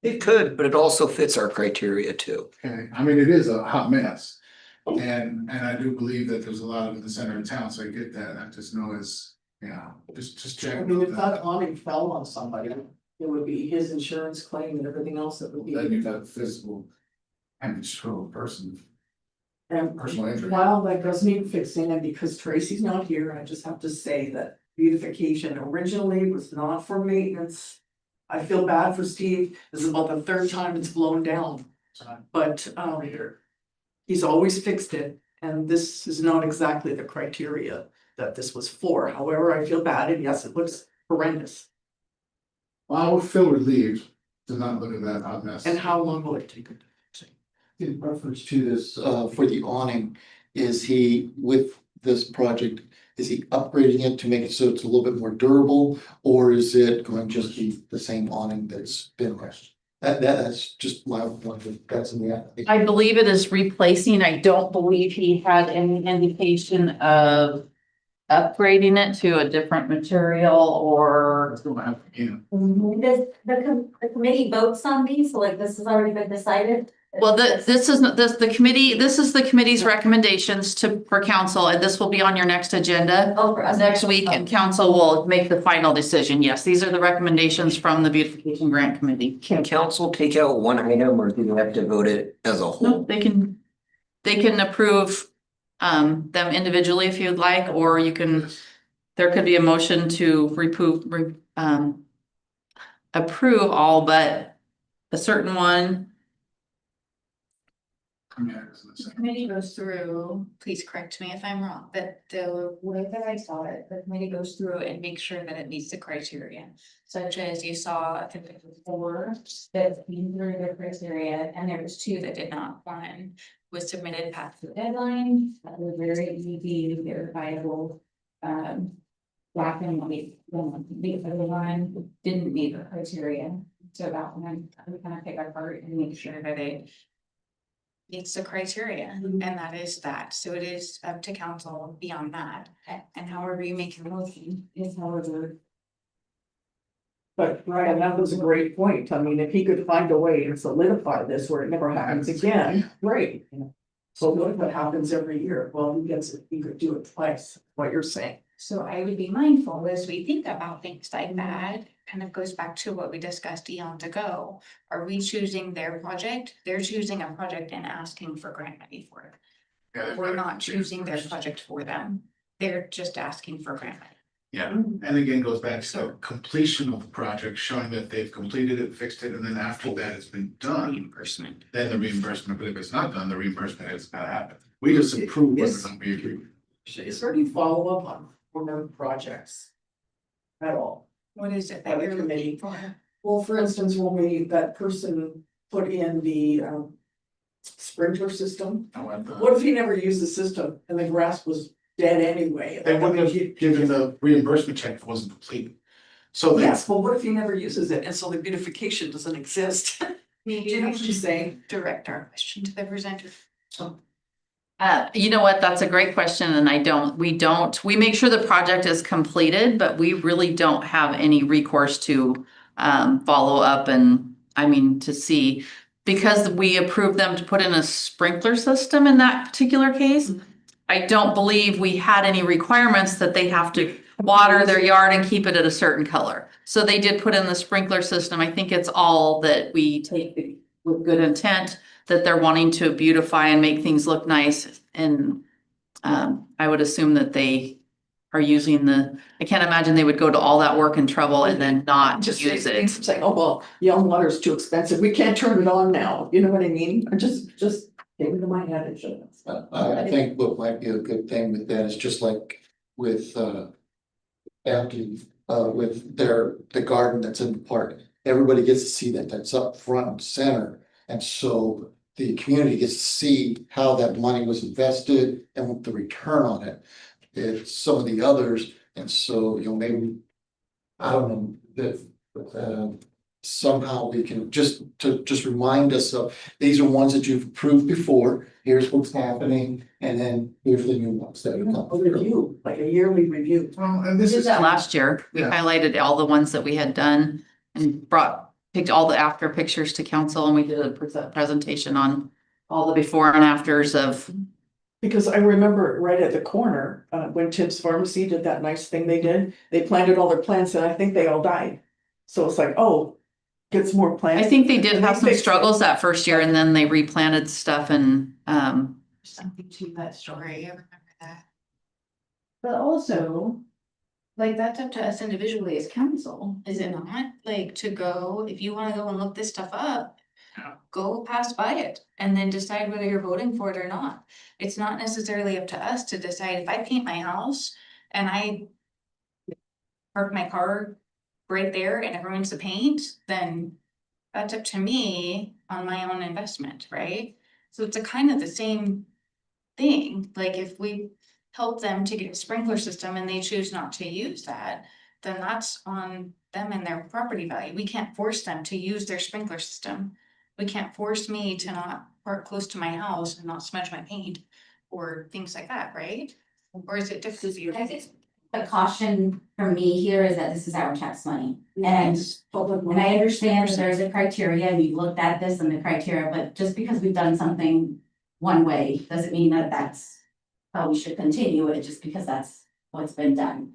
It could, but it also fits our criteria too. okay, I mean, it is a hot mess. And I do believe that there's a lot of it in the center of town, so I get that, I just know it's, just check. I mean, if that awning fell on somebody, it would be his insurance claim and everything else that would be. Then you've got physical damage to a person, And personal injury. while that does need fixing, and because Tracy's not here, I just have to say that beautification originally was not for maintenance. I feel bad for Steve, this is about the 3rd time it's blown down, but he's always fixed it, and this is not exactly the criteria that this was for. However, I feel bad, and yes, it looks horrendous. Well, I would feel relieved to not look at that hot mess. And how long will it take? In reference to this, for the awning, is he, with this project, is he upgrading it to make it so it's a little bit more durable? Or is it going to just be the same awning that's been there? That's just my one, that's in the application. I believe it is replacing. I don't believe he had any indication of upgrading it to a different material or. Does the committee votes on these, so like this has already been decided? Well, this is the committee's recommendations for council, and this will be on your next agenda. Oh, for us. Next week, and council will make the final decision. Yes, these are the recommendations from the beautification grant committee. Can council take out one item or do they have to vote it as a No, whole? they can approve them individually if you'd like, or you can, there could be a motion to approve all but a certain one. The committee goes through, please correct me if I'm wrong, but the way that I saw it, the committee goes through and makes sure that it meets the criteria. Such as you saw, I think it was 4 that meet the criteria, and there was 2 that did not. One was submitted past the deadline, that was very easy, verifiable. Black and white, the other one didn't meet the criteria, so that one, we kind of pick apart and make sure that it meets the criteria, and that is that. So it is up to council beyond that. And however you make your motion is however. But right, and that was a great point. I mean, if he could find a way and solidify this where it never happens again, great. So what if it happens every year? Well, he could do it twice, what you're saying. So I would be mindful as we think about things like that, kind of goes back to what we discussed eons ago. Are we choosing their project? They're choosing a project and asking for grant money for it. We're not choosing their project for them. They're just asking for grant money. Yeah, and again, goes back to the completion of the project, showing that they've completed it, fixed it, and then after that it's been done, Reimbursement. then the reimbursement, but if it's not done, the reimbursement is gonna happen. We just approve whether or not we agree. Is there any follow-up on former projects? At all? What is it By that the you're committee. looking for? Well, for instance, when that person put in the sprinkler system, what if he never used the system and the grass was dead anyway? They wouldn't have given the reimbursement check if it wasn't complete. So Yes, but what if he never uses it and so the beautification doesn't exist? Maybe Jenny, we what you say? direct our question to the presenter. You know what, that's a great question, and we make sure the project is completed, but we really don't have any recourse to follow up and, I mean, to see. Because we approved them to put in a sprinkler system in that particular case, I don't believe we had any requirements that they have to water their yard and keep it at a certain color. So they did put in the sprinkler system. I think it's all that we take with good intent, that they're wanting to beautify and make things look nice. And I would assume that they are using I can't imagine they would go to all that work and trouble and then not Just use it. saying, oh, well, Yelm water's too expensive, we can't turn it on now, you know what I mean? I just came into my head and shouldn't. I think what might be a good thing with that is just like with with the garden that's in the park. Everybody gets to see that, that's up front and center, and so the community gets to see how that money was invested and what the return on it. It's some of the others, and so, you know, maybe, I don't know, that somehow we can just remind us of, these are ones that you've approved before, here's what's happening, and then here's the new ones that come. A review, like a yearly review. Well, and We this did is. that last year. We Yeah. highlighted all the ones that we had done and picked all the after pictures to council, and we did a presentation on all the before and afters of. Because I remember right at the corner, when Tibbs Pharmacy did that nice thing they did, they planted all their plants and I think they all died. So it's like, oh, get some more plants. I think they did And have some fixed it. struggles that first year, and then they replanted stuff and, Something to that story, I remember that. But also, like, that's up to us individually as council. Is it not, like, to go, if you wanna go and look this stuff up, Yeah. go pass by it and then decide whether you're voting for it or not. It's not necessarily up to us to decide. If I paint my house and I park my car right there and it ruins the paint, then that's up to me on my own investment, right? So it's a kind of the same thing, like if we help them to get a sprinkler system and they choose not to use that, then that's on them and their property value. We can't force them to use their sprinkler system. We can't force me to not park close to my house and not smudge my paint or things like that, right? Or is it different for you? I think the caution for me here is that this is our tax money. And I understand that there's a criteria, and we've looked at this and the criteria, but just because we've done something one way, doesn't mean that that's how we should continue it, just because that's what's been done.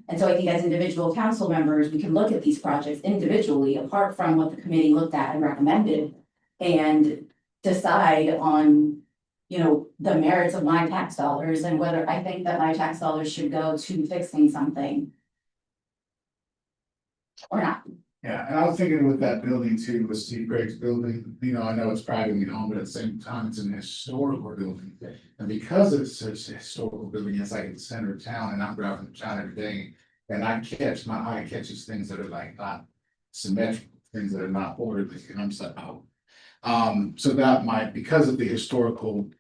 And so I think as individual council members, we can look at these projects individually, apart from what the committee looked at and recommended, and decide on, you know, the merits of my tax dollars and whether I think that my tax dollars should go to fixing something or not. Yeah, and I was thinking with that building too, with Steve Craig's building, you know, I know it's privately owned, but at the same time, it's an historical building. And because it's such a historical building, it's like in the center of town, and I'm driving to town every day. And my eye catches things that are like not symmetrical, things that are not orderly, and I'm just like, oh. So that might, because of the historical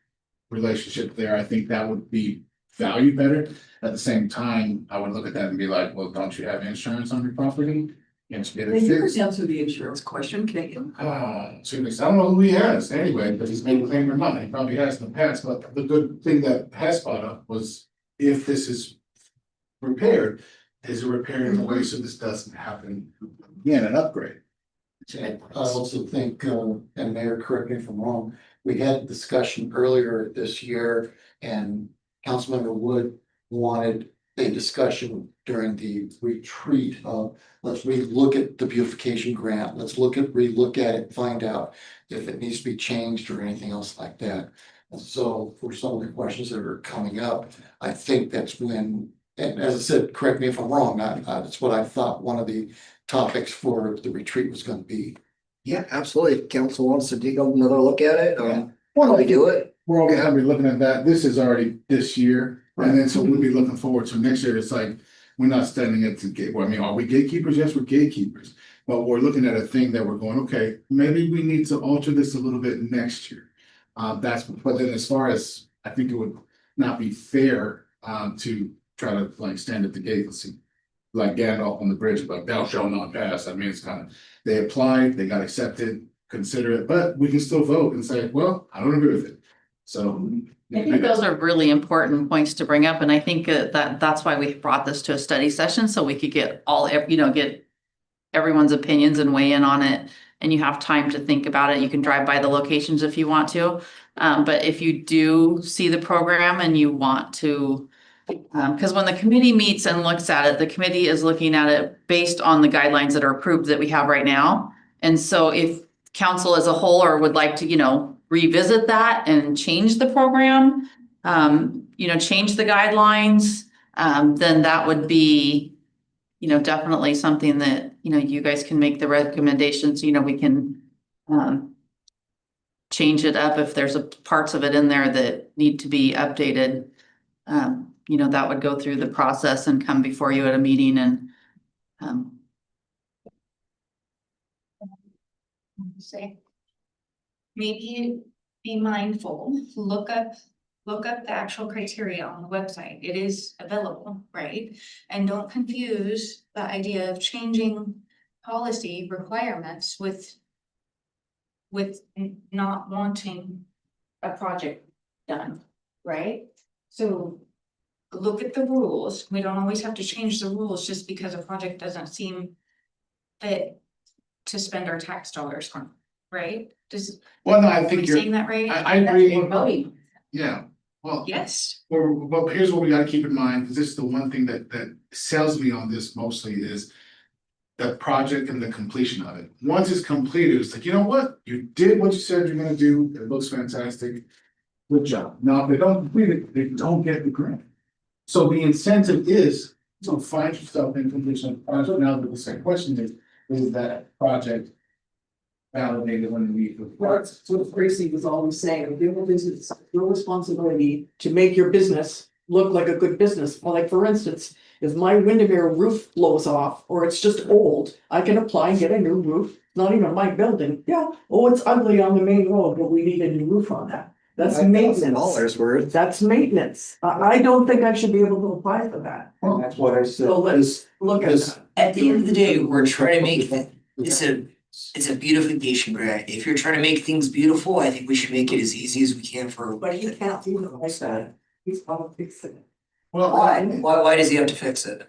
relationship there, I think that would be valued better. At the same time, I would look at that and be like, well, don't you have insurance on your property? And to get it Then you fixed. can answer the insurance question, can't you? So I don't know who he has anyway, but he's made a claim for money, he probably has in the past, but the good thing that has brought up was if this is repaired, is it repaired in a way so this doesn't happen again, an upgrade? I also think, and Mayor, correct me if I'm wrong, we had a discussion earlier this year and Councilmember Wood wanted a discussion during the retreat of, let's relook at the beautification grant, let's relook at it, find out if it needs to be changed or anything else like that. And so for some of the questions that are coming up, I think that's when, and as I said, correct me if I'm wrong, that's what I thought one of the topics for the retreat was gonna be. Yeah, absolutely. If council wants to take another look at it, Yeah. why we do it? We're all gonna be looking at that, this is already this year, and then so we'll be looking forward to next year, it's like, we're not standing at the gate, well, I mean, are we gatekeepers? Yes, we're gatekeepers. But we're looking at a thing that we're going, okay, maybe we need to alter this a little bit next year. But then as far as, I think it would not be fair, to try to like stand at the gate and see. Like Gandalf on the bridge, like thou shalt not pass, I mean, it's kind of, they applied, they got accepted, consider it, but we can still vote and say, well, I don't agree with it. So. I think those are really important points to bring up, and I think that's why we brought this to a study session, so we could get get everyone's opinions and weigh in on it, and you have time to think about it. You can drive by the locations if you want to. But if you do see the program and you want to, because when the committee meets and looks at it, the committee is looking at it based on the guidelines that are approved that we have right now. And so if council as a whole or would like to, revisit that and change the program, change the guidelines, then that would be, definitely something that, you guys can make the recommendations, we can change it up if there's parts of it in there that need to be updated. That would go through the process and come before you at a meeting and Say. Maybe be mindful, look up the actual criteria on the website. It is available, right? And don't confuse the idea of changing policy requirements with not wanting a project done, right? So look at the rules. We don't always have to change the rules just because a project doesn't seem fit to spend our tax dollars on, right? Well, no, I Am I think you're, saying that right? I agree. We're voting. Yeah, well. Yes. Well, here's what we gotta keep in mind, because this is the one thing that sells me on this mostly is the project and the completion of it. Once it's completed, it's like, you know what? You did what you said you're gonna do. It looks fantastic. Good job. Now, if they don't complete it, they don't get the grant. So the incentive is to find yourself in completion of the project. Now, the second question is that project validated when we. That's what Gracie was always saying, it's your responsibility to make your business look like a good business. Well, like for instance, if my Windermere roof blows off or it's just old, I can apply and get a new roof, not even my building. Yeah, oh, it's ugly on the main road, but we need a new roof on that. That's maintenance. $5,000 worth. That's maintenance. I don't think I should be able to apply for that. That's what I said. So let's look at that. At the end of the day, we're trying to make, it's a beautification grant. If you're trying to make things beautiful, I think we should make it as easy as we can for. But he can't do it like that. He's gonna fix it. Well, Why does he have to fix it?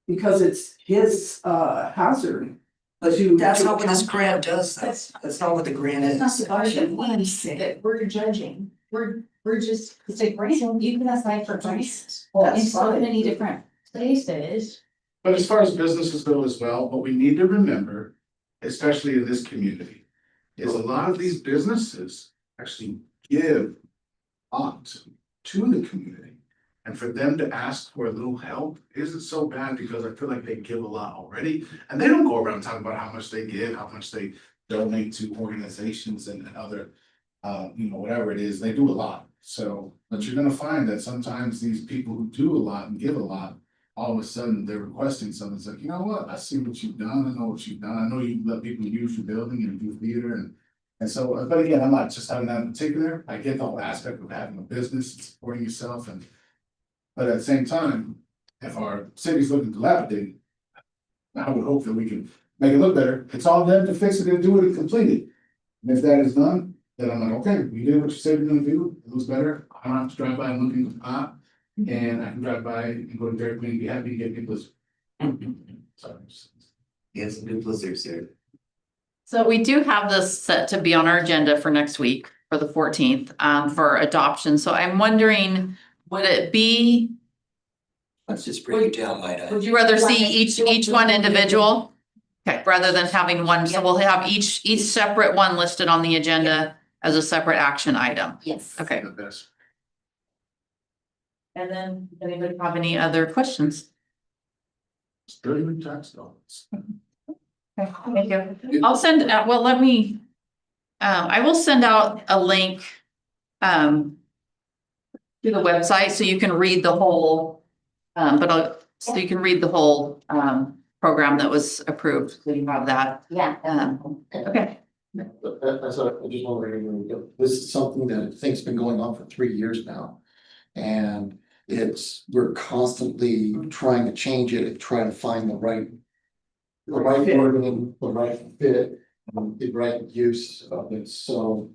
Because it's his hazard. But To- that's to not what this account- grant does, that's not what the grant is. That's not the budget ones that we're judging. We're just, it's a grant, you can apply for grants. In so many different places. but as far as businesses go as well, what we need to remember, especially in this community, is a lot of these businesses actually give out to the community. And for them to ask for a little help isn't so bad, because I feel like they give a lot already. And they don't go around talking about how much they give, how much they donate to organizations and other, whatever it is, they do a lot. So, but you're gonna find that sometimes these people who do a lot and give a lot, all of a sudden they're requesting something. It's like, you know what, I see what you've done, I know what you've done, I know you let people use your building and do theater and so, but again, I'm not just having that in particular. I get the whole aspect of having a business and supporting yourself but at the same time, if our city's looking dilapidated, I would hope that we can make it look better. It's on them to fix it and do it and complete it. And if that is done, then I'm like, okay, we did what you said you're gonna do, it looks better. I don't have to drive by and look in the pot. And I can drive by and go to Dairy Queen and be happy to get me blizzard. Sorry. He has some good blizzards there. So we do have this set to be on our agenda for next week, for the 14th, for adoption. So I'm wondering, would it be, Let's just break it down by would you rather see each one individual? Okay, rather than having one, so we'll have each separate one listed on the agenda as a separate action item. Yes. Okay, The best. and then, does anybody have any other questions? It's $30 tax dollars. Okay, thank you. I'll send, I will send out a link, to the website, so you can read the whole, so you can read the whole, program that was approved, so you have that. Yeah. Okay. That's what I just wondering, this is something that I think's been going on for 3 years now. And we're constantly trying to change it and trying to find the right wording, the right fit. the right use of it, so.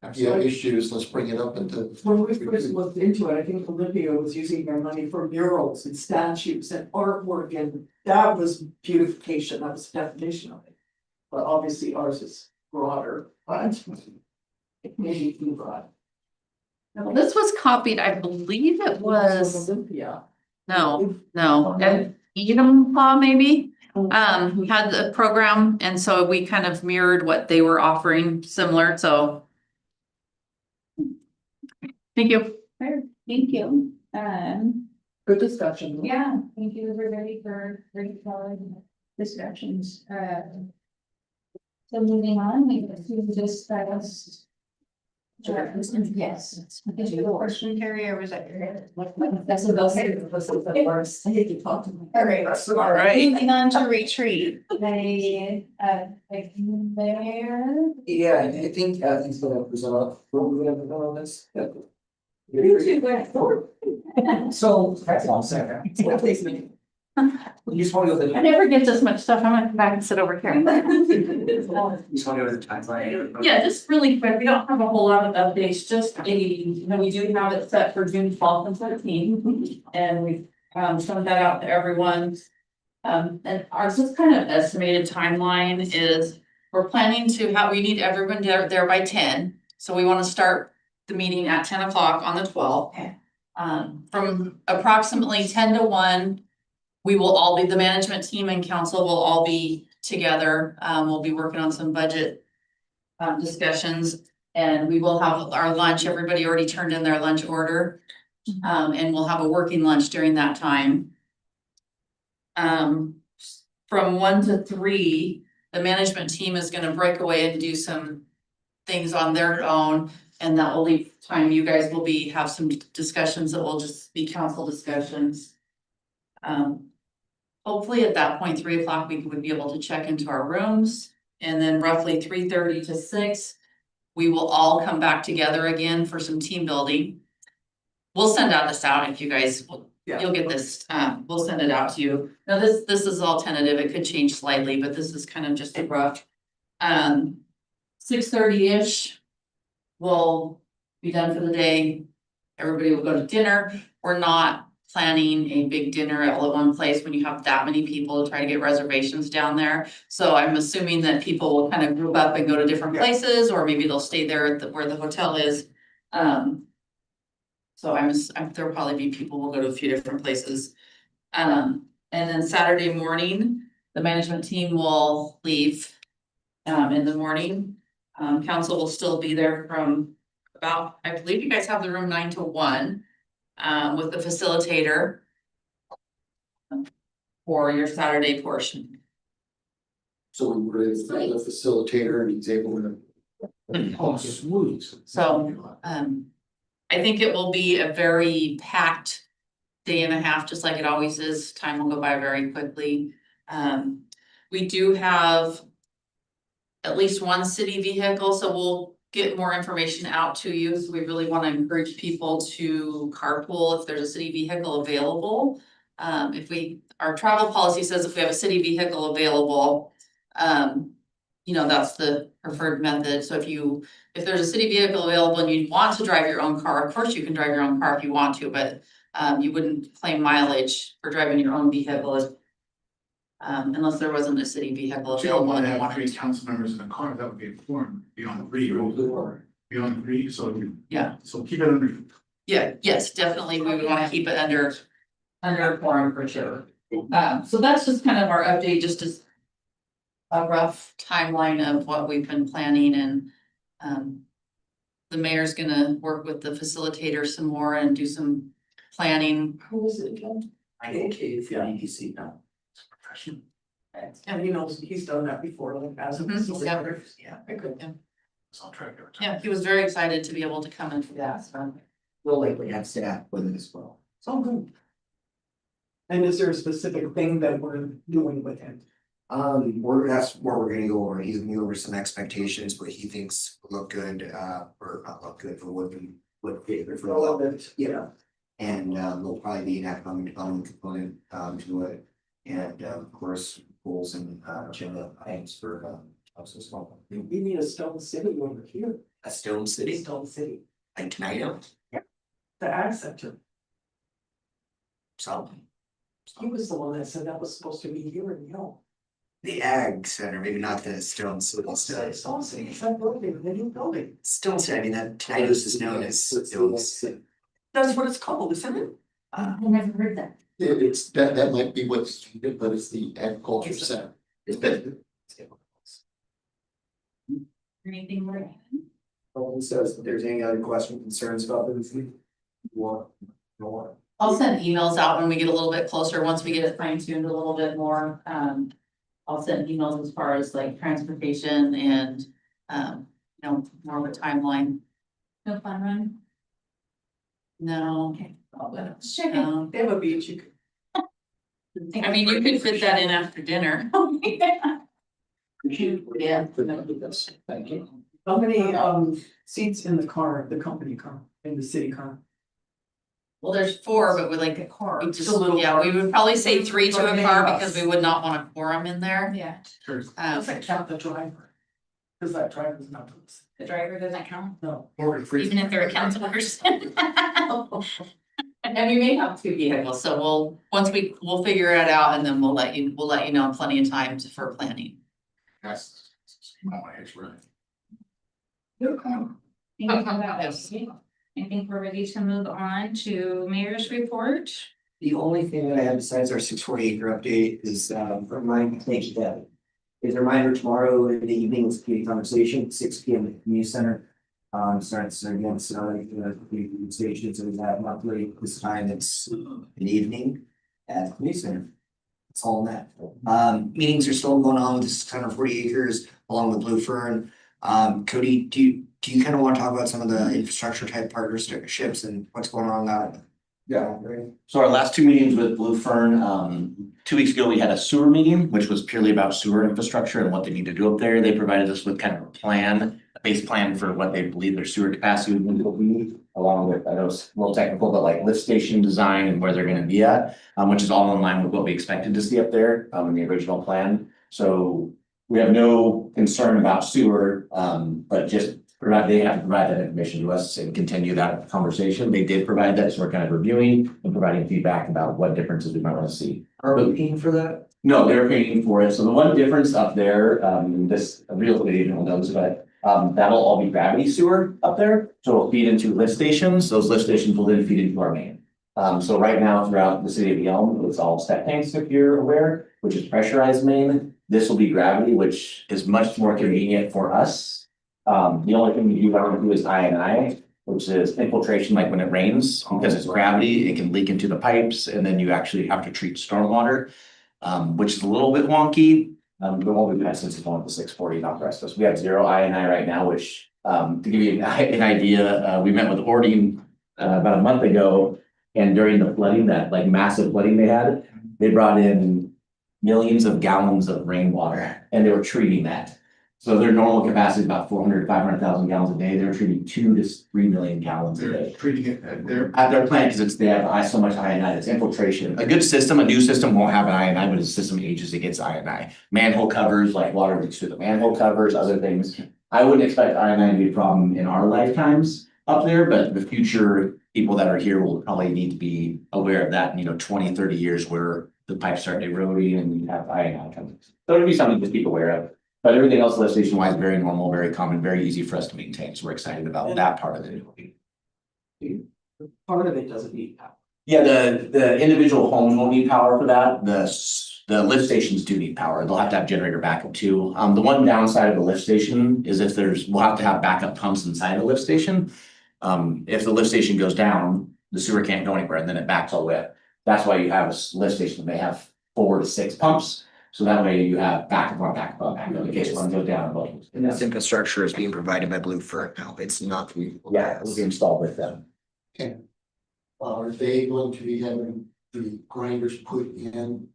If you have issues, let's bring it up into. When we first looked into it, I think Olympia was using their money for murals and statues and artwork, and that was beautification, that was the definition of it. But obviously ours is broader, but it may be too broad. Well, this was copied, I believe it was, Olympia. no, and Edom Law maybe. Had the program, and so we kind of mirrored what they were offering similar, so. Thank you. Thank you. Good discussion. Yeah, thank you everybody for discussions. So moving on, we discussed. Yes. Did you have a question, Terry, or was that your? That's the worst. I hate to talk to them. All right. All right. Moving on to retreat, they, like, there. Yeah, I think, he's gonna present what we're gonna put on this. You two went forward. So, that's all, second. You just wanna go with I the, never get this much stuff, I'm gonna come back and sit over here. you just wanna go with the timeline? Yeah, just really quick, we don't have a whole lot of updates, just we do have it set for June 12th and 13th. And we've sent that out to everyone. And ours is kind of estimated timeline is, we're planning to have, we need everyone there by 10. So we want to start the meeting at 10 o'clock on the 12th. Okay. From approximately 10 to 1, we will all be, the management team and council will all be together. We'll be working on some budget discussions, and we will have our lunch. Everybody already turned in their lunch order. And we'll have a working lunch during that time. From 1 to 3, the management team is gonna break away and do some things on their own. And that will leave time, you guys will have some discussions that will just be council discussions. Hopefully at that point, 3 o'clock, we would be able to check into our rooms. And then roughly 3:30 to 6, we will all come back together again for some team building. We'll send this out if you guys, you'll get this, we'll send it out to you. Now, this is all tentative, it could change slightly, but this is kind of just a rough. 6:30-ish. We'll be done for the day. Everybody will go to dinner. We're not planning a big dinner all at one place when you have that many people to try to get reservations down there. So I'm assuming that people will kind of group up and go to different places, or maybe they'll stay there at where the hotel is. So there'll probably be people will go to a few different places. And then Saturday morning, the management team will leave in the morning. Council will still be there from about, I believe you guys have the room 9 to 1, with the facilitator for your Saturday portion. So we were the facilitator and he's able to. Oh, smooth. So, I think it will be a very packed day and a half, just like it always is. Time will go by very quickly. We do have at least one city vehicle, so we'll get more information out to you. So we really want to encourage people to carpool if there's a city vehicle available. Our travel policy says if we have a city vehicle available, that's the preferred method. So if there's a city vehicle available and you want to drive your own car, of course you can drive your own car if you want to, but you wouldn't claim mileage for driving your own vehicle unless there wasn't a city vehicle You don't available. wanna and you have 3 wanted to. council members in a car, that would be important, beyond 3, beyond 3, so. Yeah. So keep it under. Yeah, yes, definitely, we would wanna keep it under a quorum for sure. So that's just kind of our update, just as a rough timeline of what we've been planning, and the mayor's gonna work with the facilitator some more and do some planning. Who was it again? I think if you're EDC now. And he knows, he's done that before, like as a Mhm, facilitator. yeah. Good. It's on track every time. Yeah, he was very excited to be able to come and do that, so. We'll likely have staff with it as well. So good. And is there a specific thing that we're doing with him? That's what we're gonna go over. He's gonna go over some expectations, what he thinks look good, or not look good, but what favor for. Relevant. Yeah. And there'll probably be an economic development component to it. And of course, pools and gym tanks for also small. We need a stone city over here. A stone city, Stone city, like tonight, the ag center. so. He was the one that said that was supposed to be here in Yelm. The ag center, maybe not the stone city. Stone city, it's that building, the new building. Stone city, I mean, that Tinidos is known as stone city. That's what it's called, isn't it? I never heard that. It's, that might be what's, but it's the agriculture center. It's been. Anything more? Says if there's any other questions, concerns about this. I'll send emails out when we get a little bit closer, once we get it fine tuned a little bit more. I'll send emails as far as like transportation and, more of a timeline. No fun run? No. Okay. No. They have a beach, you could. I mean, you could fit that in after dinner. Yeah. Thank you. How many seats in the car, the company car, in the city car? Well, there's 4, but we like a car. We Just a little yeah, car. we would probably say 3 to Like a a car minibus. because we would not want a quorum in there. Yeah, Does that count the driver? Cause that driver's not. the driver doesn't count, No. Morgan Freeman. even if they're a council person. And we may have 2 vehicles, so we'll figure it out and then we'll let you know plenty of time for planning. That's my age, right? I think we're ready to move on to mayor's report. The only thing that I have besides our 640 acre update is thank you, Deb. Is a reminder tomorrow in the evening is community conversation, 6 p.m. at the community center. Starts again, the stations that we have monthly. This time it's an evening at the community center. It's all in that. Meetings are still going on with this 640 acres along with Blue Fern. Cody, do you kind of want to talk about some of the infrastructure type partnerships and what's going on that? Yeah. So our last 2 meetings with Blue Fern, 2 weeks ago, we had a sewer meeting, which was purely about sewer infrastructure and what they need to do up there. They provided us with kind of a plan, a base plan for what they believe their sewer capacity will be, along with, I know it's a little technical, but like lift station design and where they're gonna be at, which is all in line with what we expected to see up there, in the original plan. So we have no concern about sewer, but just they have to provide that information to us and continue that conversation. They did provide that, so we're kind of reviewing and providing feedback about what differences we might want to see. Are we paying for that? No, they're paying for it. So the one difference up there, this real estate agent will know this, but that'll all be gravity sewer up there. So it'll feed into lift stations. Those lift stations will then feed into our main. So right now throughout the city of Yelm, it's all step tanks, if you're aware, which is pressurized main. This will be gravity, which is much more convenient for us. The only thing you want to do is I&I, which is infiltration, like when it rains, because it's gravity, it can leak into the pipes, and then you actually have to treat stormwater, which is a little bit wonky. But what we've had since it's on the 640, not the rest of us. We have 0 I&I right now, which, to give you an idea, we met with Ordine about a month ago, and during the flooding, that like massive flooding they brought in millions of gallons of rainwater, and they were treating that. So their normal capacity is about 400 to 500,000 gallons a day. They're treating 2 to 3 million gallons a They're day treating it at their. at their plant, because they have so much I&I, it's infiltration. A good system, a new system won't have an I&I, but a system ages, it gets I&I. Manhole covers, like water leaks through the manhole covers, other things. I wouldn't expect I&I to be a problem in our lifetimes up there, but the future people that are here will probably need to be aware of that, 20, 30 years where the pipes start eroding and you have I&I coming. So it'll be something to keep aware of. But everything else lift station wise, very normal, very common, very easy for us to maintain. So we're excited about that part of it. Part of it doesn't need power. Yeah, the individual homes will need power for that. The lift stations do need power. They'll have to have generator backup too. The one downside of the lift station is if we'll have to have backup pumps inside the lift station. If the lift station goes down, the sewer can't go anywhere and then it backs all the way up. That's why you have a lift station. They have 4 to 6 pumps. So that way you have backup in case one goes down. And this infrastructure is being provided by Blue Fern now. It's not. Yeah, it will be installed with them. Okay. Are they going to be having the grinders put in?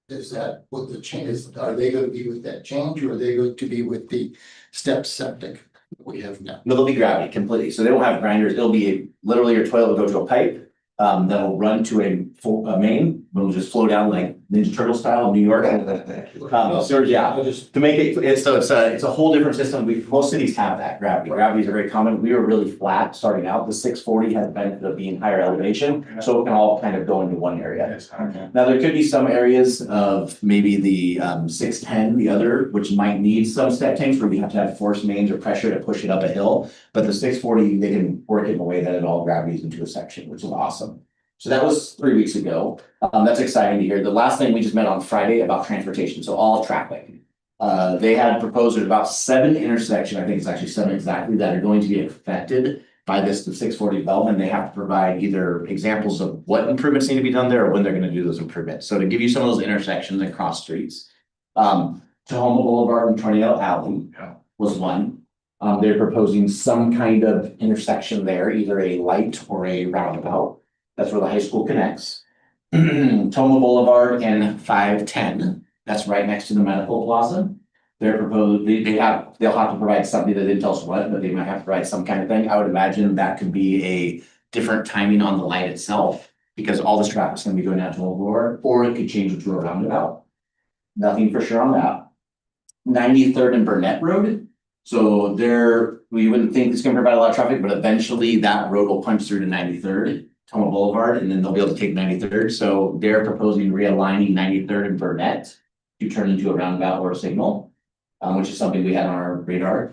Is that what the change is? Are they going to be with that change, or are they going to be with the step septic that we have now? No, they'll be gravity completely. So they won't have grinders. It'll be literally your toilet will go to a pipe that'll run to a main. It'll just flow down like Ninja Turtle style, New York. So yeah, just to make it's a whole different system. Most cities have that gravity. Gravity is very common. We were really flat starting out. The 640 has the benefit of being higher elevation, so it can all kind of go into one area. Now, there could be some areas of maybe the 610, the other, which might need some step tanks where you have to have force mains or pressure to push it up a hill. But the 640, they can work it in a way that it all gravities into a section, which is awesome. So that was 3 weeks ago. That's exciting to hear. The last thing we just met on Friday about transportation, so all traffic. They had proposed there's about 7 intersections, I think it's actually 7 exactly, that are going to be affected by this 640 development. They have to provide either examples of what improvements need to be done there or when they're gonna do those improvements. So to give you some of those intersections and cross streets. Tahoma Boulevard and Tornado Alley was one. They're proposing some kind of intersection there, either a light or a roundabout. That's where the high school connects. Toma Boulevard and 510, that's right next to the medical plaza. They're proposed, they'll have to provide something that didn't tell us what, but they might have to provide some kind of thing. I would imagine that could be a different timing on the light itself, because all this traffic's gonna be going down Toma Boulevard, or it could change it to a roundabout. Nothing for sure on that. 93rd and Burnett Road. So there, we wouldn't think it's gonna provide a lot of traffic, but eventually that road will punch through to 93rd. Toma Boulevard, and then they'll be able to take 93rd. So they're proposing realigning 93rd and Burnett to turn into a roundabout or a signal, which is something we had on our radar.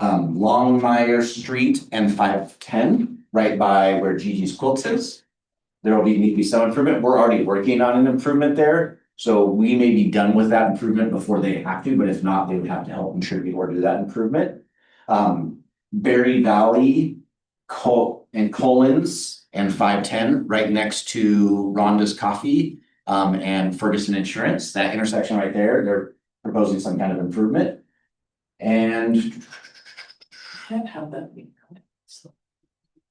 Longmire Street and 510, right by where Gigi's Quilts is. There will need to be some improvement. We're already working on an improvement there. So we may be done with that improvement before they have to, but if not, they would have to help contribute or do that improvement. Berry Valley, and Collins and 510 right next to Rhonda's Coffee and Ferguson Insurance, that intersection right there, they're proposing some kind of improvement. And Can't have that be.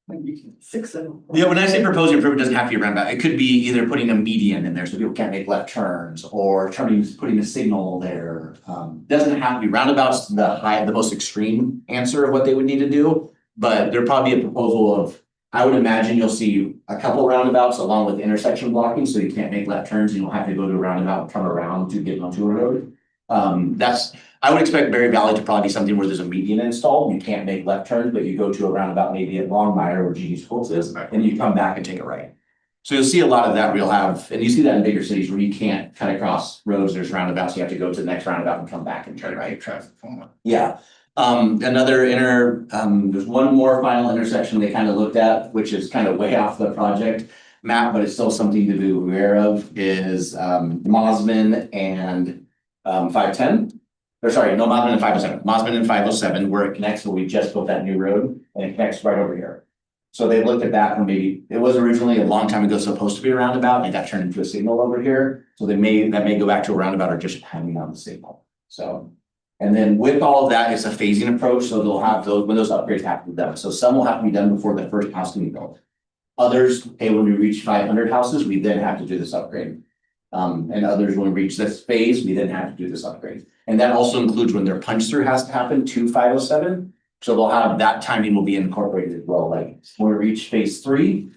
When you can fix it. yeah, when I say proposing improvement, it doesn't have to be a roundabout. It could be either putting a median in there so people can't make left turns, or putting a signal there. Doesn't have to be roundabouts, the most extreme answer of what they would need to do. But there'd probably be a proposal of, I would imagine you'll see a couple roundabouts along with intersection blocking, so you can't make left turns, you don't have to go to a roundabout and come around to get onto a road. I would expect Berry Valley to probably be something where there's a median installed, you can't make left turns, but you go to a roundabout maybe at Longmire where Gigi's Quilts is, and you come back and take a right. So you'll see a lot of that, we'll have, and you see that in bigger cities where you can't cut across roads, there's roundabouts, you have to go to the next roundabout and come back and turn right. Traffic form. Yeah. There's one more final intersection they kind of looked at, which is kind of way off the project map, but it's still something to be aware of, is Mosman and 510. Or sorry, no, Mosman and 507. Mosman and 507, where it connects, where we just built that new road, and it connects right over here. So they looked at that, and maybe it was originally a long time ago supposed to be a roundabout, and it got turned into a signal over here. So that may go back to a roundabout or just depending on the signal. So. And then with all of that, it's a phasing approach, so they'll have those, when those upgrades have to be done. So some will have to be done before the first house can be built. Others, hey, when we reach 500 houses, we then have to do this upgrade. And others, when we reach this phase, we then have to do this upgrade. And that also includes when their punch through has to happen to 507. So they'll have, that timing will be incorporated as well. Like when we reach phase 3,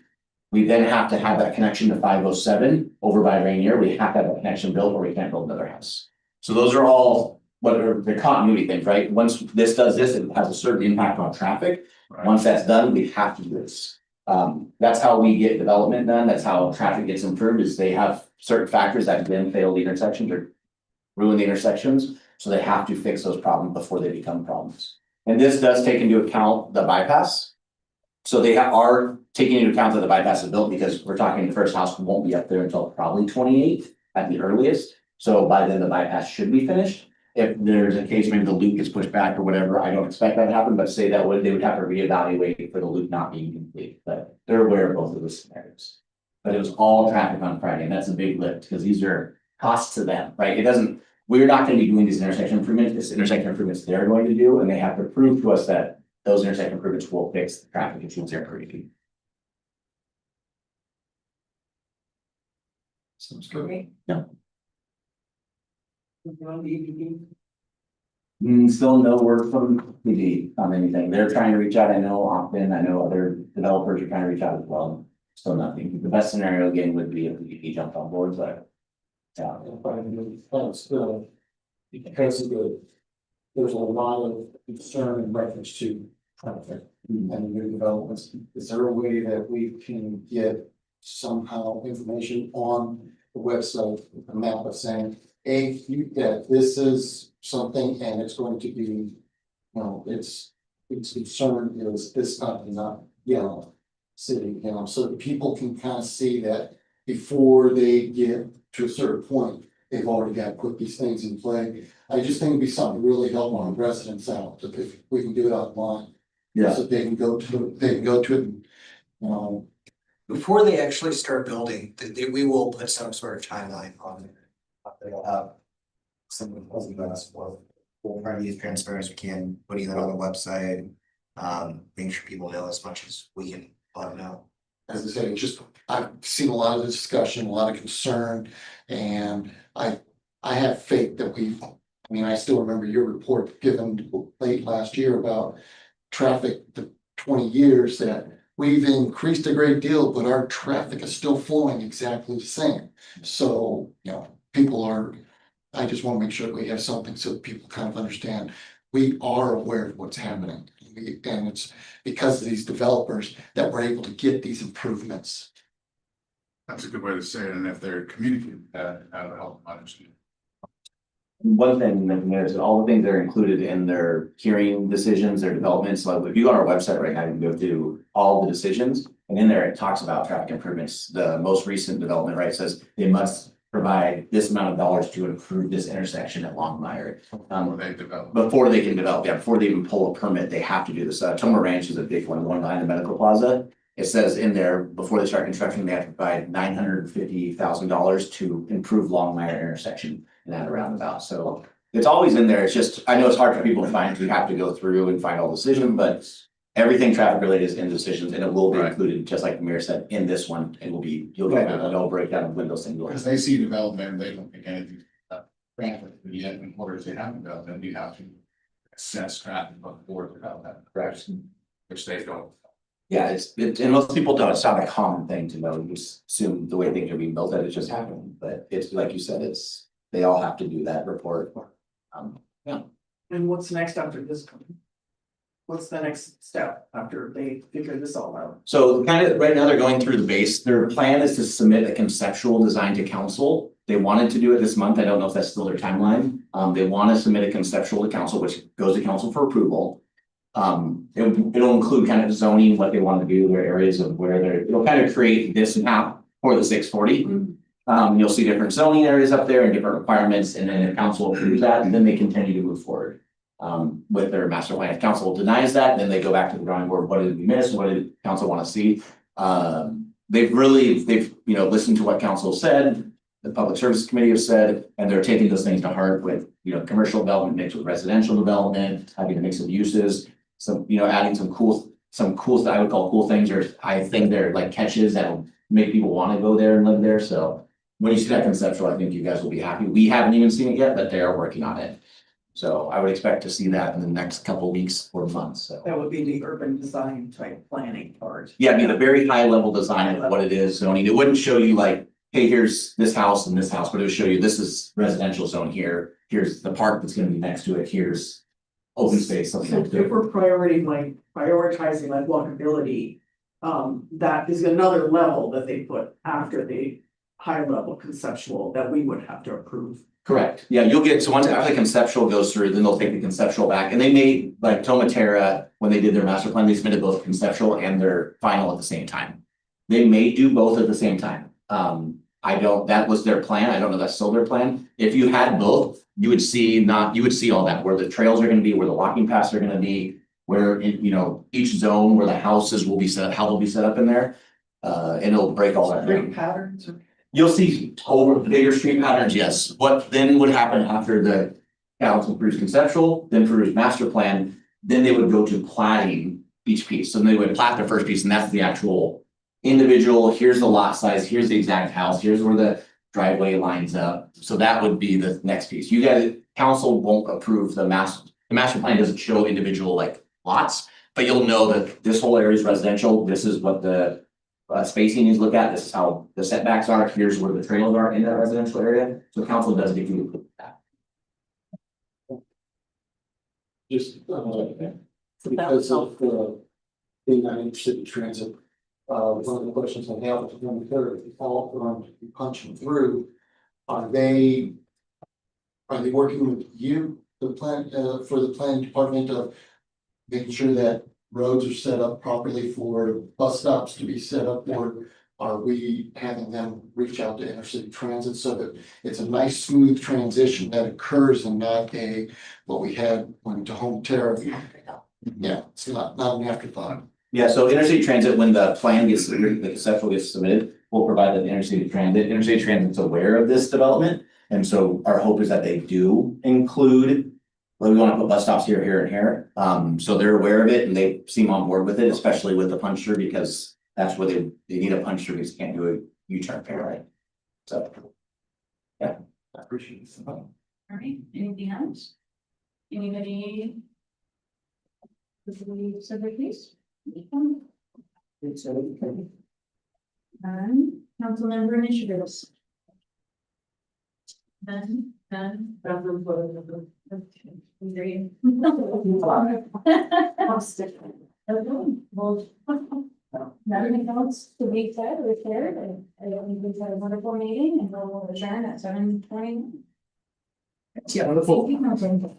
we then have to have that connection to 507 over by Rainier. We have to have a connection built or we can't build another house. So those are all what are the continuity things, right? Once this does this, it has a certain impact on traffic. Right. Once that's done, we have to do this. That's how we get development done. That's how traffic gets improved, is they have certain factors that then fail the intersections or ruin the intersections. So they have to fix those problems before they become problems. And this does take into account the bypass. So they are taking into account that the bypass is built, because we're talking the first house won't be up there until probably 28 at the earliest. So by then the bypass should be finished. If there's a case, maybe the loop gets pushed back or whatever, I don't expect that to happen, but say that they would have to reevaluate for the loop not being complete, but they're aware of both of those scenarios. But it was all traffic on Friday, and that's a big lift, because these are costs to them, right? We're not gonna be doing these intersection improvements, it's intersection improvements they're going to do, and they have to prove to us that those intersection improvements will fix the traffic issues they're creating. Sounds great. Yeah. You Still no word from PD on anything. They're trying to reach out. I know often, I know other developers are trying to reach out as well. Still nothing. The best scenario again would be if the PD jumped on board, but Because of there's a lot of concern in reference to traffic and new developments. Is there a way that we can get somehow information on the website, a map of saying, hey, that this is something and it's going to be, its concern is this company, not Yelm City, so that people can kind of see that before they get to a certain point, they've already got to put these things in play. I just think it'd be something to really help our residents out, if we can do it online. Yeah. So they can go to it, and, Before they actually start building, we will put some sort of timeline on it. They'll have some of the us for, we'll try to be as transparent as we can, putting that on the website. Making sure people know as much as we can let them know. as I say, just, I've seen a lot of discussion, a lot of concern, and I have faith that I still remember your report given late last year about traffic, the 20 years that we've increased a great deal, but our traffic is still flowing exactly the same. So, I just want to make sure that we have something so that people kind of understand we are aware of what's happening. And it's because of these developers that we're able to get these improvements. That's a good way to say it, and if they're communicating that, that'll help them understand. One thing that is all the things that are included in their hearing decisions, their developments, like if you go on our website right now, you can go to all the decisions. And in there, it talks about traffic improvements. The most recent development, right, says they must provide this amount of dollars to improve this intersection at Longmire. Before they can develop, before they even pull a permit, they have to do this. Toma Ranch is a big one behind the medical plaza. It says in there, before they start construction, they have to provide $950,000 to improve Longmire intersection and add a roundabout. So it's always in there. It's just, I know it's hard for people to find, you have to go through and find all the decisions, but everything traffic related is in decisions, and it will be included, just like the mayor said, in this one. It will be, you'll get a no breakdown of windows and doors. Because they see development, they don't think anything about traffic, and yet in order to have development, you have to assess traffic before development. Correct. Which they don't. Yeah, and most people don't, it's not a common thing to know, you just assume the way things are being built, that it's just happening, but it's like you said, they all have to do that report. And what's next after this? What's the next step after they figure this all out? So kind of right now they're going through the base. Their plan is to submit a conceptual design to council. They wanted to do it this month. I don't know if that's still their timeline. They want to submit a conceptual to council, which goes to council for approval. It'll include kind of zoning, what they want to do, their areas of it'll kind of create this map for the 640. You'll see different zoning areas up there and different requirements, and then if council approves that, and then they continue to move forward with their master plan. If council denies that, then they go back to the drawing board. What did we miss? What did council want to see? They've listened to what council said, the public service committee has said, and they're taking those things to heart with, commercial development mixed with residential development, having a mix of uses. So, adding some cool that I would call cool things, or I think they're like catches that'll make people want to go there and live there. So when you see that conceptual, I think you guys will be happy. We haven't even seen it yet, but they are working on it. So I would expect to see that in the next couple of weeks or months. So That would be the urban design type planning part. yeah, I mean, a very high level design of what it is zoning. It wouldn't show you like, hey, here's this house and this house, but it would show you this is residential zone here. Here's the park that's going to be next to it. Here's open space, something So like if that. we're prioritizing like walkability, that is another level that they put after the high level conceptual that we would have to approve. Correct. Yeah, you'll get, so once after the conceptual goes through, then they'll take the conceptual back, and they made, like Tomatera, when they did their master plan, they submitted both conceptual and their final at the same time. They may do both at the same time. That was their plan. I don't know if that's still their plan. If you had both, you would see all that, where the trails are gonna be, where the walking paths are gonna be, where, each zone where the houses will be set up, how they'll be set up in there. And it'll break all that down. Great patterns. You'll see over bigger street patterns, yes. What then would happen after the council approves conceptual, then approves master plan, then they would go to platting each piece. So they would plat the first piece, and that's the actual individual, here's the lot size, here's the exact house, here's where the driveway lines up. So that would be the next piece. You guys, council won't approve the master plan doesn't show individual like lots, but you'll know that this whole area is residential. This is what the spacing you look at, this is how the setbacks are, here's where the trails are in that residential area, so council does give you that. Just, because of, being on intercity transit, one of the questions I have is when they're all going to be punching through, are they working with you, the plan, for the planning department of making sure that roads are set up properly for bus stops to be set up, or are we having them reach out to intercity transit so that it's a nice smooth transition that occurs and not what we had when to Home Terra? Yeah, it's not an afterthought. Yeah, so intercity transit, when the plan gets, the conceptual gets submitted, we'll provide that to intercity transit. Intercity transit's aware of this development. And so our hope is that they do include, well, we wanna put bus stops here, here, and here. So they're aware of it and they seem on board with it, especially with the punch through, because that's where they need a punch through, because you can't do a U-turn there, right? So. Yeah. I appreciate it. All right, anything else? Anybody? Please. Council member initiatives. None. Okay. Well, nothing else to be said or shared, and I don't think we've had a wonderful meeting, and we'll adjourn at 7:20. Yeah, wonderful. Thank you, Council.